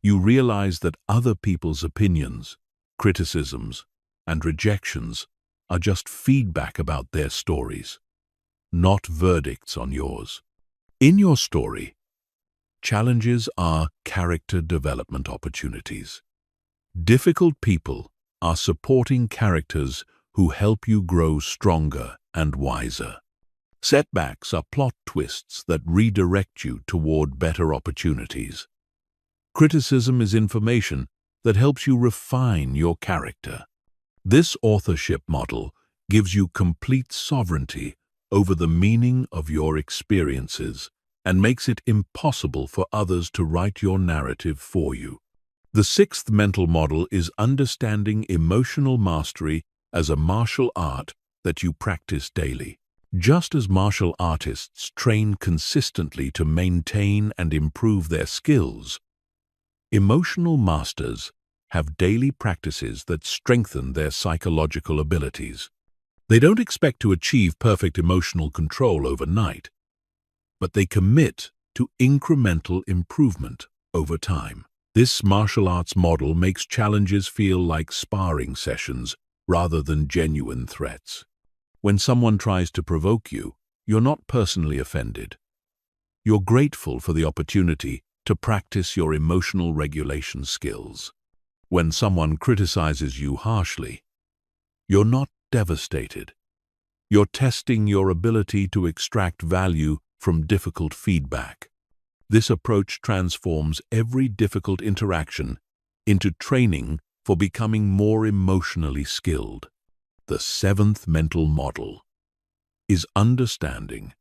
you realize that other people's opinions, criticisms, and rejections are just feedback about their stories, not verdicts on yours. In your story, challenges are character development opportunities. Difficult people are supporting characters who help you grow stronger and wiser. Setbacks are plot twists that redirect you toward better opportunities. Criticism is information that helps you refine your character. This authorship model gives you complete sovereignty over the meaning of your experiences and makes it impossible for others to write your narrative for you. The sixth mental model is understanding emotional mastery as a martial art that you practice daily. Just as martial artists train consistently to maintain and improve their skills, emotional masters have daily practices that strengthen their psychological abilities. They don't expect to achieve perfect emotional control overnight, but they commit to incremental improvement over time. This martial arts model makes challenges feel like sparring sessions rather than genuine threats. When someone tries to provoke you, you're not personally offended. You're grateful for the opportunity to practice your emotional regulation skills. When someone criticizes you harshly, you're not devastated. You're testing your ability to extract value from difficult feedback. This approach transforms every difficult interaction into training for becoming more emotionally skilled. The seventh mental model is understanding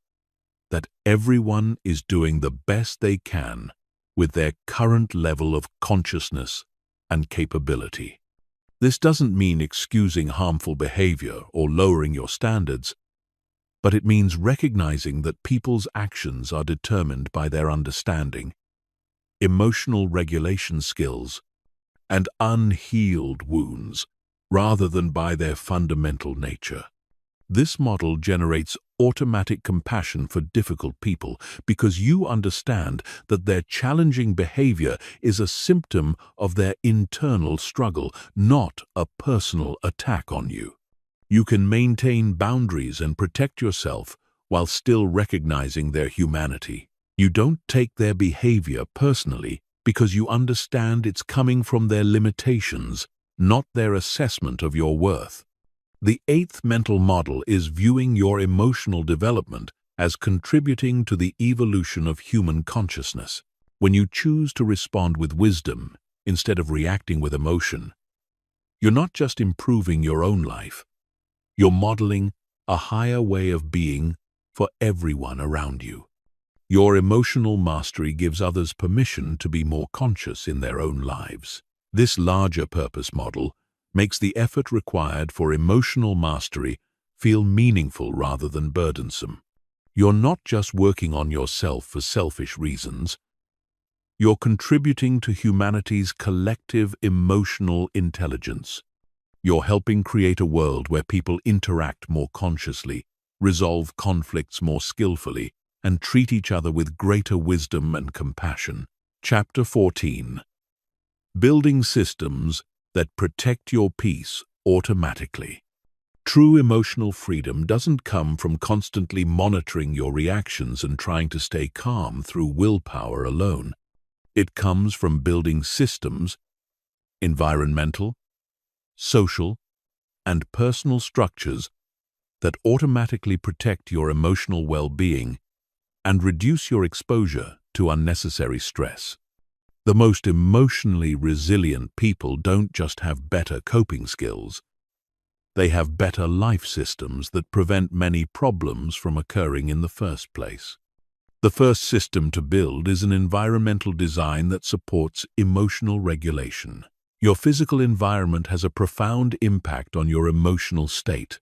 that everyone is doing the best they can with their current level of consciousness and capability. This doesn't mean excusing harmful behavior or lowering your standards, but it means recognizing that people's actions are determined by their understanding, emotional regulation skills, and unhealed wounds, rather than by their fundamental nature. This model generates automatic compassion for difficult people because you understand that their challenging behavior is a symptom of their internal struggle, not a personal attack on you. You can maintain boundaries and protect yourself while still recognizing their humanity. You don't take their behavior personally because you understand it's coming from their limitations, not their assessment of your worth. The eighth mental model is viewing your emotional development as contributing to the evolution of human consciousness. When you choose to respond with wisdom instead of reacting with emotion, you're not just improving your own life, you're modeling a higher way of being for everyone around you. Your emotional mastery gives others permission to be more conscious in their own lives. This larger purpose model makes the effort required for emotional mastery feel meaningful rather than burdensome. You're not just working on yourself for selfish reasons. You're contributing to humanity's collective emotional intelligence. You're helping create a world where people interact more consciously, resolve conflicts more skillfully, and treat each other with greater wisdom and compassion. Chapter 14. Building systems that protect your peace automatically. True emotional freedom doesn't come from constantly monitoring your reactions and trying to stay calm through willpower alone. It comes from building systems, environmental, social, and personal structures that automatically protect your emotional well-being and reduce your exposure to unnecessary stress. The most emotionally resilient people don't just have better coping skills. They have better life systems that prevent many problems from occurring in the first place. The first system to build is an environmental design that supports emotional regulation. Your physical environment has a profound impact on your emotional state,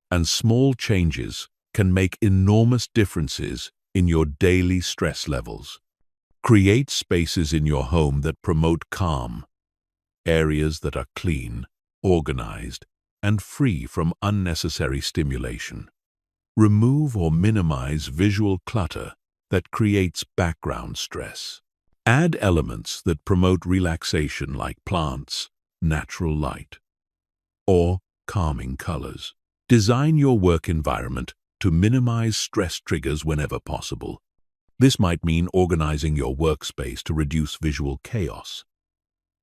and small changes can make enormous differences in your daily stress levels. Create spaces in your home that promote calm, areas that are clean, organized, and free from unnecessary stimulation. Remove or minimize visual clutter that creates background stress. Add elements that promote relaxation like plants, natural light, or calming colors. Design your work environment to minimize stress triggers whenever possible. This might mean organizing your workspace to reduce visual chaos,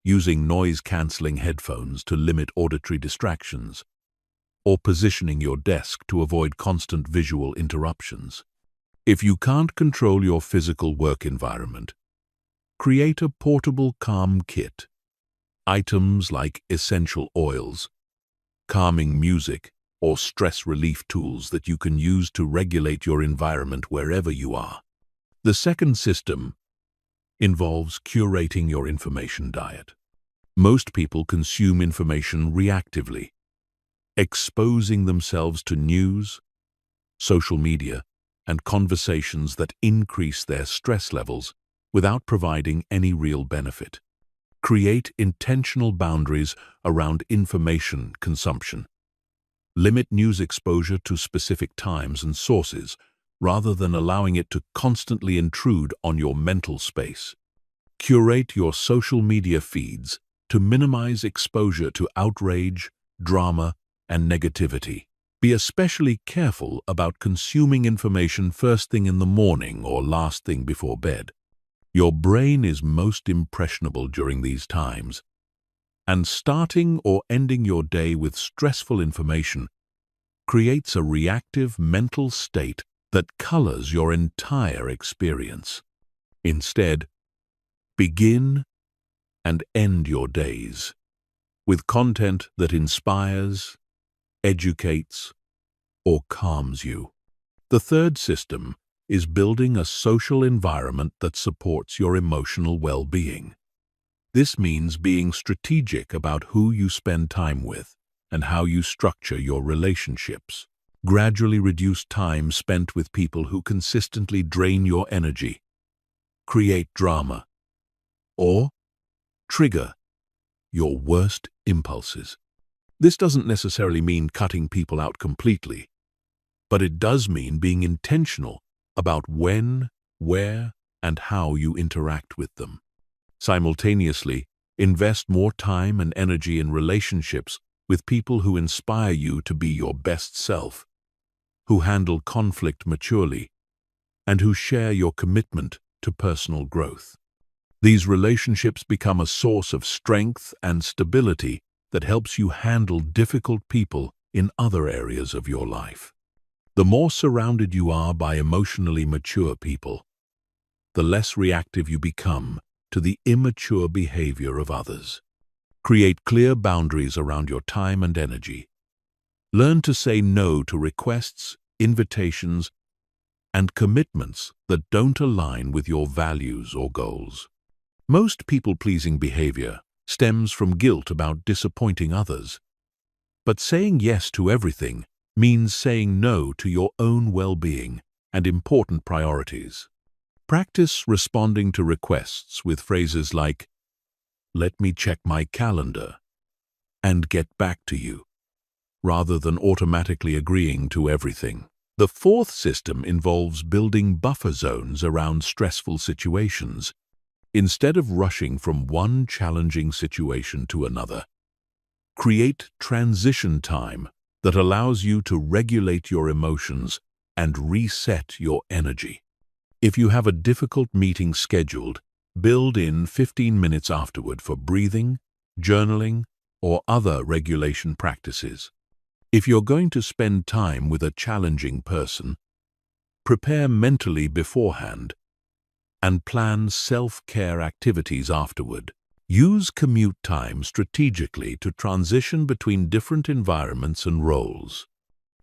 using noise-canceling headphones to limit auditory distractions, or positioning your desk to avoid constant visual interruptions. If you can't control your physical work environment, create a portable calm kit. Items like essential oils, calming music, or stress relief tools that you can use to regulate your environment wherever you are. The second system involves curating your information diet. Most people consume information reactively, exposing themselves to news, social media, and conversations that increase their stress levels without providing any real benefit. Create intentional boundaries around information consumption. Limit news exposure to specific times and sources, rather than allowing it to constantly intrude on your mental space. Curate your social media feeds to minimize exposure to outrage, drama, and negativity. Be especially careful about consuming information first thing in the morning or last thing before bed. Your brain is most impressionable during these times, and starting or ending your day with stressful information creates a reactive mental state that colors your entire experience. Instead, begin and end your days with content that inspires, educates, or calms you. The third system is building a social environment that supports your emotional well-being. This means being strategic about who you spend time with and how you structure your relationships. Gradually reduce time spent with people who consistently drain your energy, create drama, or trigger your worst impulses. This doesn't necessarily mean cutting people out completely, but it does mean being intentional about when, where, and how you interact with them. Simultaneously, invest more time and energy in relationships with people who inspire you to be your best self, who handle conflict maturely, and who share your commitment to personal growth. These relationships become a source of strength and stability that helps you handle difficult people in other areas of your life. The more surrounded you are by emotionally mature people, the less reactive you become to the immature behavior of others. Create clear boundaries around your time and energy. Learn to say no to requests, invitations, and commitments that don't align with your values or goals. Most people-pleasing behavior stems from guilt about disappointing others. But saying yes to everything means saying no to your own well-being and important priorities. Practice responding to requests with phrases like, "Let me check my calendar," and "get back to you," rather than automatically agreeing to everything. The fourth system involves building buffer zones around stressful situations. Instead of rushing from one challenging situation to another, create transition time that allows you to regulate your emotions and reset your energy. If you have a difficult meeting scheduled, build in 15 minutes afterward for breathing, journaling, or other regulation practices. If you're going to spend time with a challenging person, prepare mentally beforehand and plan self-care activities afterward. Use commute time strategically to transition between different environments and roles.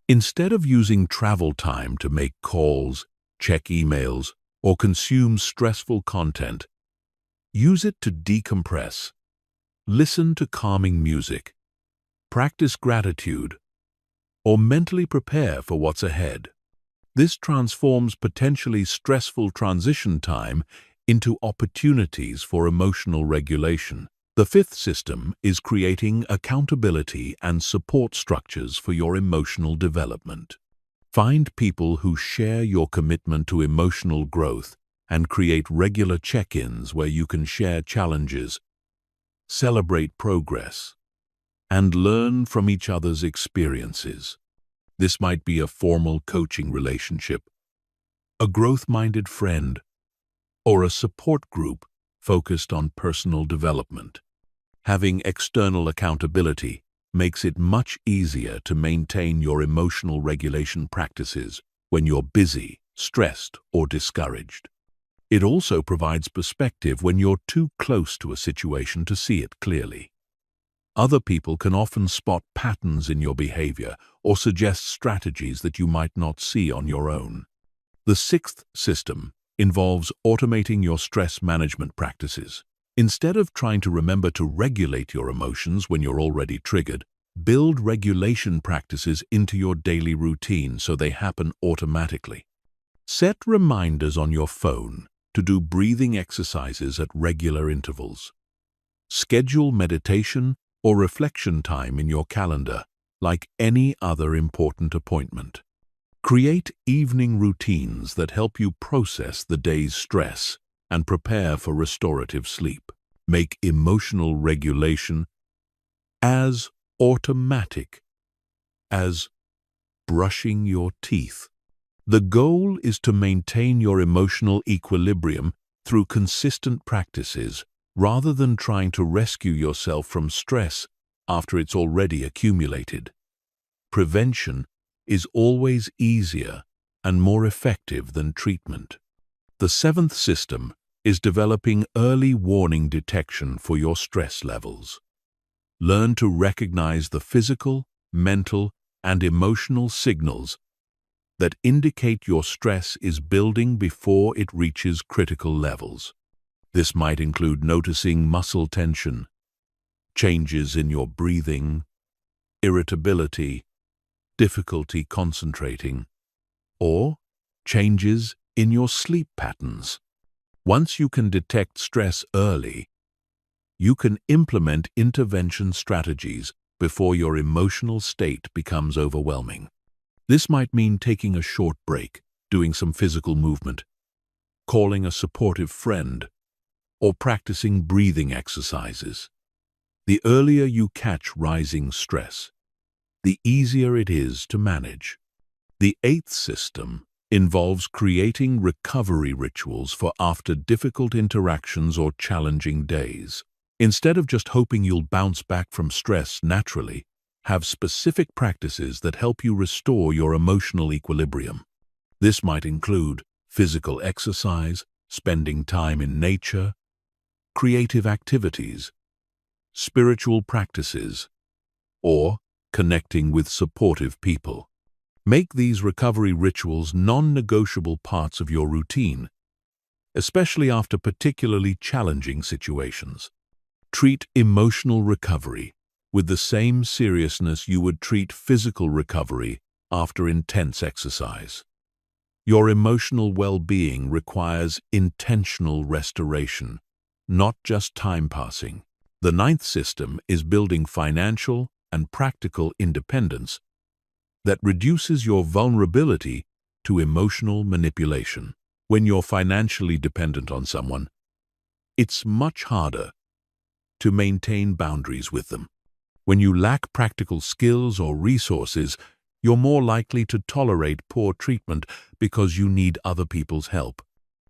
Instead of using travel time to make calls, check emails, or consume stressful content, use it to decompress. Listen to calming music, practice gratitude, or mentally prepare for what's ahead. This transforms potentially stressful transition time into opportunities for emotional regulation. The fifth system is creating accountability and support structures for your emotional development. Find people who share your commitment to emotional growth and create regular check-ins where you can share challenges, celebrate progress, and learn from each other's experiences. This might be a formal coaching relationship, a growth-minded friend, or a support group focused on personal development. Having external accountability makes it much easier to maintain your emotional regulation practices when you're busy, stressed, or discouraged. It also provides perspective when you're too close to a situation to see it clearly. Other people can often spot patterns in your behavior or suggest strategies that you might not see on your own. The sixth system involves automating your stress management practices. Instead of trying to remember to regulate your emotions when you're already triggered, build regulation practices into your daily routine so they happen automatically. Set reminders on your phone to do breathing exercises at regular intervals. Schedule meditation or reflection time in your calendar like any other important appointment. Create evening routines that help you process the day's stress and prepare for restorative sleep. Make emotional regulation as automatic as brushing your teeth. The goal is to maintain your emotional equilibrium through consistent practices rather than trying to rescue yourself from stress after it's already accumulated. Prevention is always easier and more effective than treatment. The seventh system is developing early warning detection for your stress levels. Learn to recognize the physical, mental, and emotional signals that indicate your stress is building before it reaches critical levels. This might include noticing muscle tension, changes in your breathing, irritability, difficulty concentrating, or changes in your sleep patterns. Once you can detect stress early, you can implement intervention strategies before your emotional state becomes overwhelming. This might mean taking a short break, doing some physical movement, calling a supportive friend, or practicing breathing exercises. The earlier you catch rising stress, the easier it is to manage. The eighth system involves creating recovery rituals for after difficult interactions or challenging days. Instead of just hoping you'll bounce back from stress naturally, have specific practices that help you restore your emotional equilibrium. This might include physical exercise, spending time in nature, creative activities, spiritual practices, or connecting with supportive people. Make these recovery rituals non-negotiable parts of your routine, especially after particularly challenging situations. Treat emotional recovery with the same seriousness you would treat physical recovery after intense exercise. Your emotional well-being requires intentional restoration, not just time passing. The ninth system is building financial and practical independence that reduces your vulnerability to emotional manipulation. When you're financially dependent on someone, it's much harder to maintain boundaries with them. When you lack practical skills or resources, you're more likely to tolerate poor treatment because you need other people's help.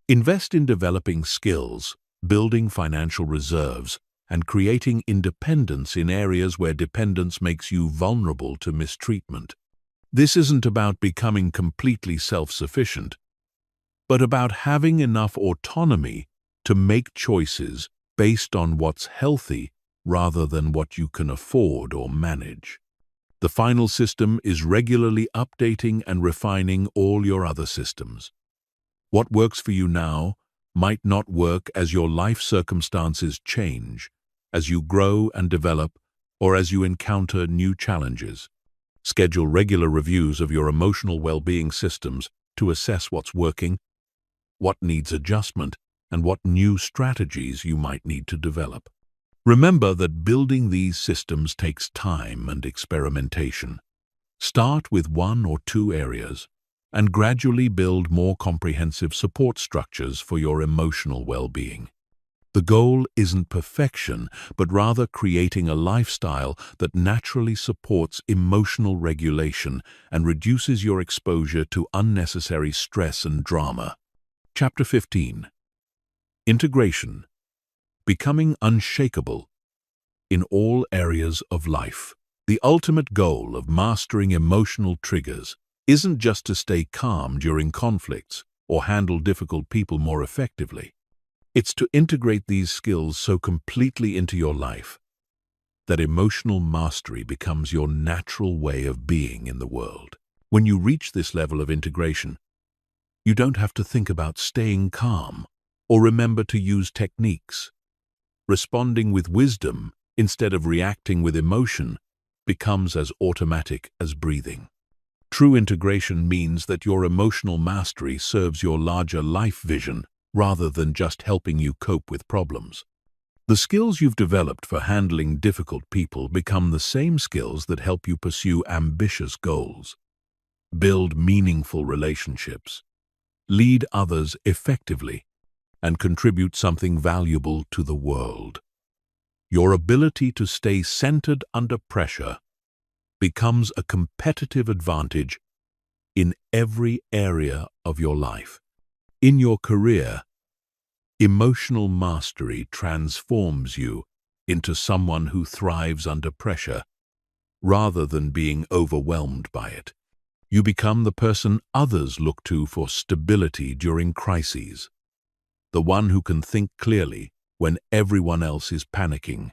Invest in developing skills, building financial reserves, and creating independence in areas where dependence makes you vulnerable to mistreatment. This isn't about becoming completely self-sufficient, but about having enough autonomy to make choices based on what's healthy rather than what you can afford or manage. The final system is regularly updating and refining all your other systems. What works for you now might not work as your life circumstances change, as you grow and develop, or as you encounter new challenges. Schedule regular reviews of your emotional well-being systems to assess what's working, what needs adjustment, and what new strategies you might need to develop. Remember that building these systems takes time and experimentation. Start with 1 or 2 areas and gradually build more comprehensive support structures for your emotional well-being. The goal isn't perfection, but rather creating a lifestyle that naturally supports emotional regulation and reduces your exposure to unnecessary stress and drama. Chapter 15. Integration. Becoming unshakable in all areas of life. The ultimate goal of mastering emotional triggers isn't just to stay calm during conflicts or handle difficult people more effectively. It's to integrate these skills so completely into your life that emotional mastery becomes your natural way of being in the world. When you reach this level of integration, you don't have to think about staying calm or remember to use techniques. Responding with wisdom instead of reacting with emotion becomes as automatic as breathing. True integration means that your emotional mastery serves your larger life vision rather than just helping you cope with problems. The skills you've developed for handling difficult people become the same skills that help you pursue ambitious goals, build meaningful relationships, lead others effectively, and contribute something valuable to the world. Your ability to stay centered under pressure becomes a competitive advantage in every area of your life. In your career, emotional mastery transforms you into someone who thrives under pressure rather than being overwhelmed by it. You become the person others look to for stability during crises, the one who can think clearly when everyone else is panicking,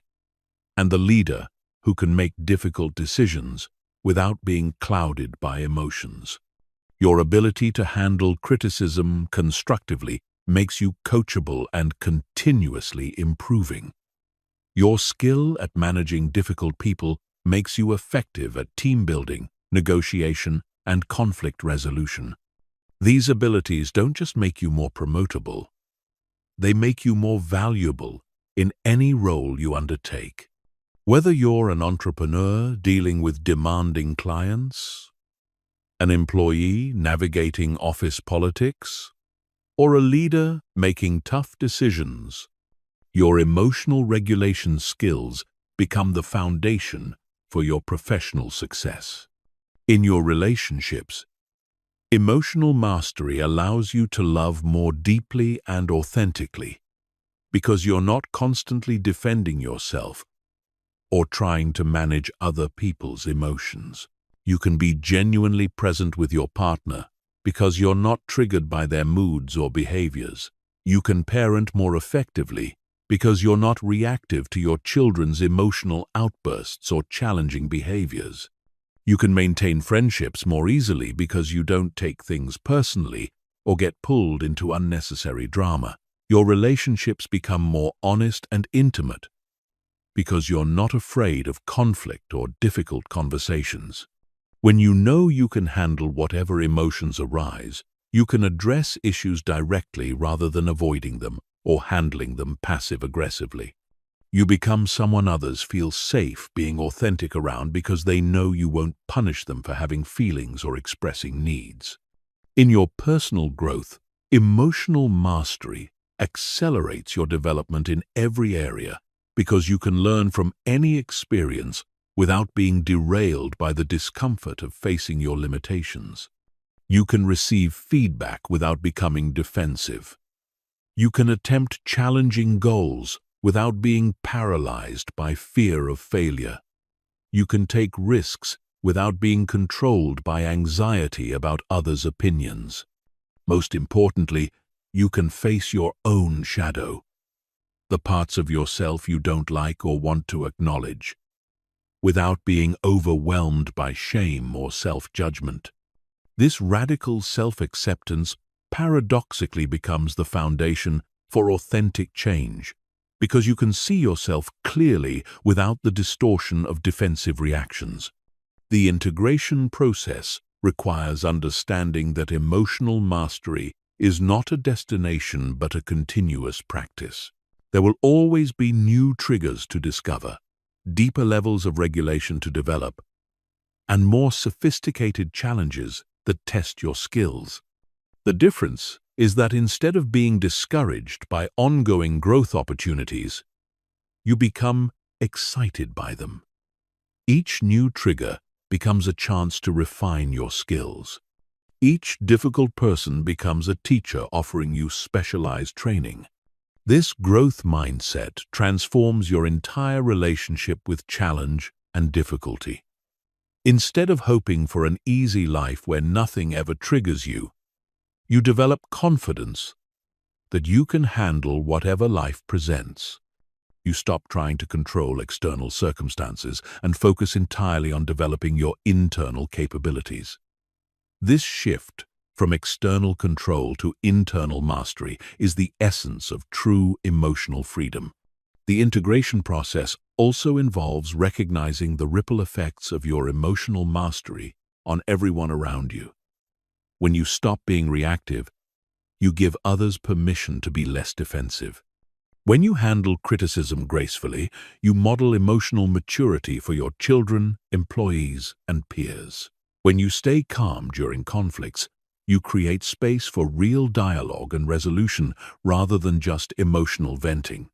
and the leader who can make difficult decisions without being clouded by emotions. Your ability to handle criticism constructively makes you coachable and continuously improving. Your skill at managing difficult people makes you effective at team building, negotiation, and conflict resolution. These abilities don't just make you more promotable, they make you more valuable in any role you undertake. Whether you're an entrepreneur dealing with demanding clients, an employee navigating office politics, or a leader making tough decisions, your emotional regulation skills become the foundation for your professional success. In your relationships, emotional mastery allows you to love more deeply and authentically because you're not constantly defending yourself or trying to manage other people's emotions. You can be genuinely present with your partner because you're not triggered by their moods or behaviors. You can parent more effectively because you're not reactive to your children's emotional outbursts or challenging behaviors. You can maintain friendships more easily because you don't take things personally or get pulled into unnecessary drama. Your relationships become more honest and intimate because you're not afraid of conflict or difficult conversations. When you know you can handle whatever emotions arise, you can address issues directly rather than avoiding them or handling them passive-aggressively. You become someone others feel safe being authentic around because they know you won't punish them for having feelings or expressing needs. In your personal growth, emotional mastery accelerates your development in every area because you can learn from any experience without being derailed by the discomfort of facing your limitations. You can receive feedback without becoming defensive. You can attempt challenging goals without being paralyzed by fear of failure. You can take risks without being controlled by anxiety about others' opinions. Most importantly, you can face your own shadow, the parts of yourself you don't like or want to acknowledge, without being overwhelmed by shame or self-judgment. This radical self-acceptance paradoxically becomes the foundation for authentic change, because you can see yourself clearly without the distortion of defensive reactions. The integration process requires understanding that emotional mastery is not a destination but a continuous practice. There will always be new triggers to discover, deeper levels of regulation to develop, and more sophisticated challenges that test your skills. The difference is that instead of being discouraged by ongoing growth opportunities, you become excited by them. Each new trigger becomes a chance to refine your skills. Each difficult person becomes a teacher offering you specialized training. This growth mindset transforms your entire relationship with challenge and difficulty. Instead of hoping for an easy life where nothing ever triggers you, you develop confidence that you can handle whatever life presents. You stop trying to control external circumstances and focus entirely on developing your internal capabilities. This shift from external control to internal mastery is the essence of true emotional freedom. The integration process also involves recognizing the ripple effects of your emotional mastery on everyone around you. When you stop being reactive, you give others permission to be less defensive. When you handle criticism gracefully, you model emotional maturity for your children, employees, and peers. When you stay calm during conflicts, you create space for real dialogue and resolution rather than just emotional venting.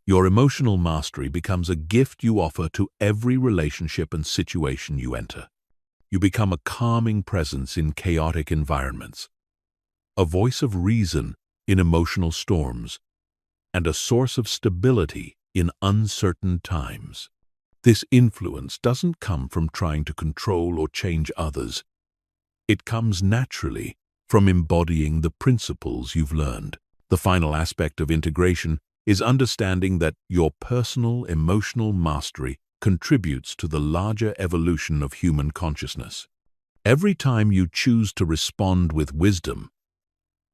Your emotional mastery becomes a gift you offer to every relationship and situation you enter. You become a calming presence in chaotic environments, a voice of reason in emotional storms, and a source of stability in uncertain times. This influence doesn't come from trying to control or change others. It comes naturally from embodying the principles you've learned. The final aspect of integration is understanding that your personal emotional mastery contributes to the larger evolution of human consciousness. Every time you choose to respond with wisdom,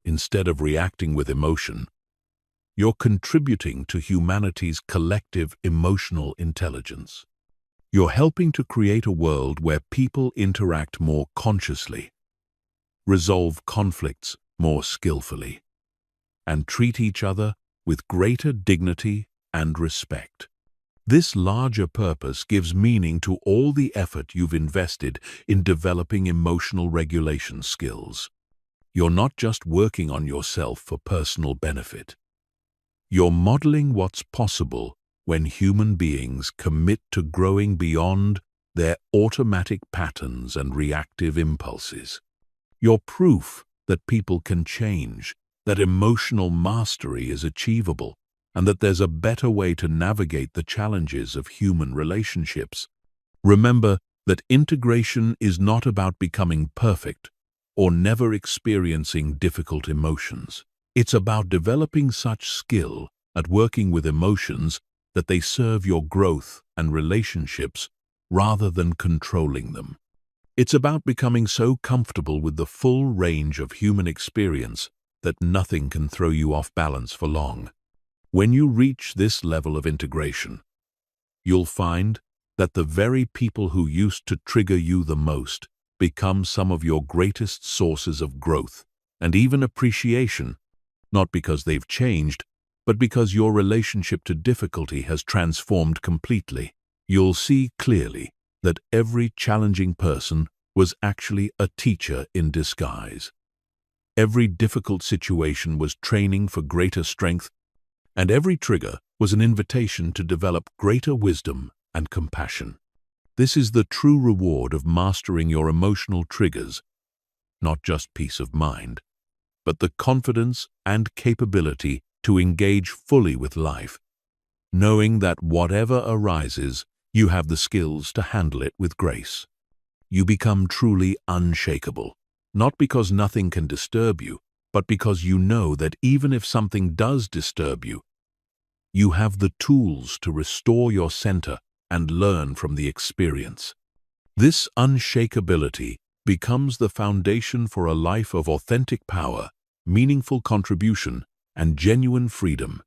instead of reacting with emotion, you're contributing to humanity's collective emotional intelligence. You're helping to create a world where people interact more consciously, resolve conflicts more skillfully, and treat each other with greater dignity and respect. This larger purpose gives meaning to all the effort you've invested in developing emotional regulation skills. You're not just working on yourself for personal benefit. You're modeling what's possible when human beings commit to growing beyond their automatic patterns and reactive impulses. You're proof that people can change, that emotional mastery is achievable, and that there's a better way to navigate the challenges of human relationships. Remember that integration is not about becoming perfect or never experiencing difficult emotions. It's about developing such skill at working with emotions that they serve your growth and relationships rather than controlling them. It's about becoming so comfortable with the full range of human experience that nothing can throw you off balance for long. When you reach this level of integration, you'll find that the very people who used to trigger you the most become some of your greatest sources of growth and even appreciation, not because they've changed, but because your relationship to difficulty has transformed completely. You'll see clearly that every challenging person was actually a teacher in disguise. Every difficult situation was training for greater strength, and every trigger was an invitation to develop greater wisdom and compassion. This is the true reward of mastering your emotional triggers, not just peace of mind, but the confidence and capability to engage fully with life, knowing that whatever arises, you have the skills to handle it with grace. You become truly unshakable, not because nothing can disturb you, but because you know that even if something does disturb you, you have the tools to restore your center and learn from the experience. This unshakability becomes the foundation for a life of authentic power, meaningful contribution, and genuine freedom.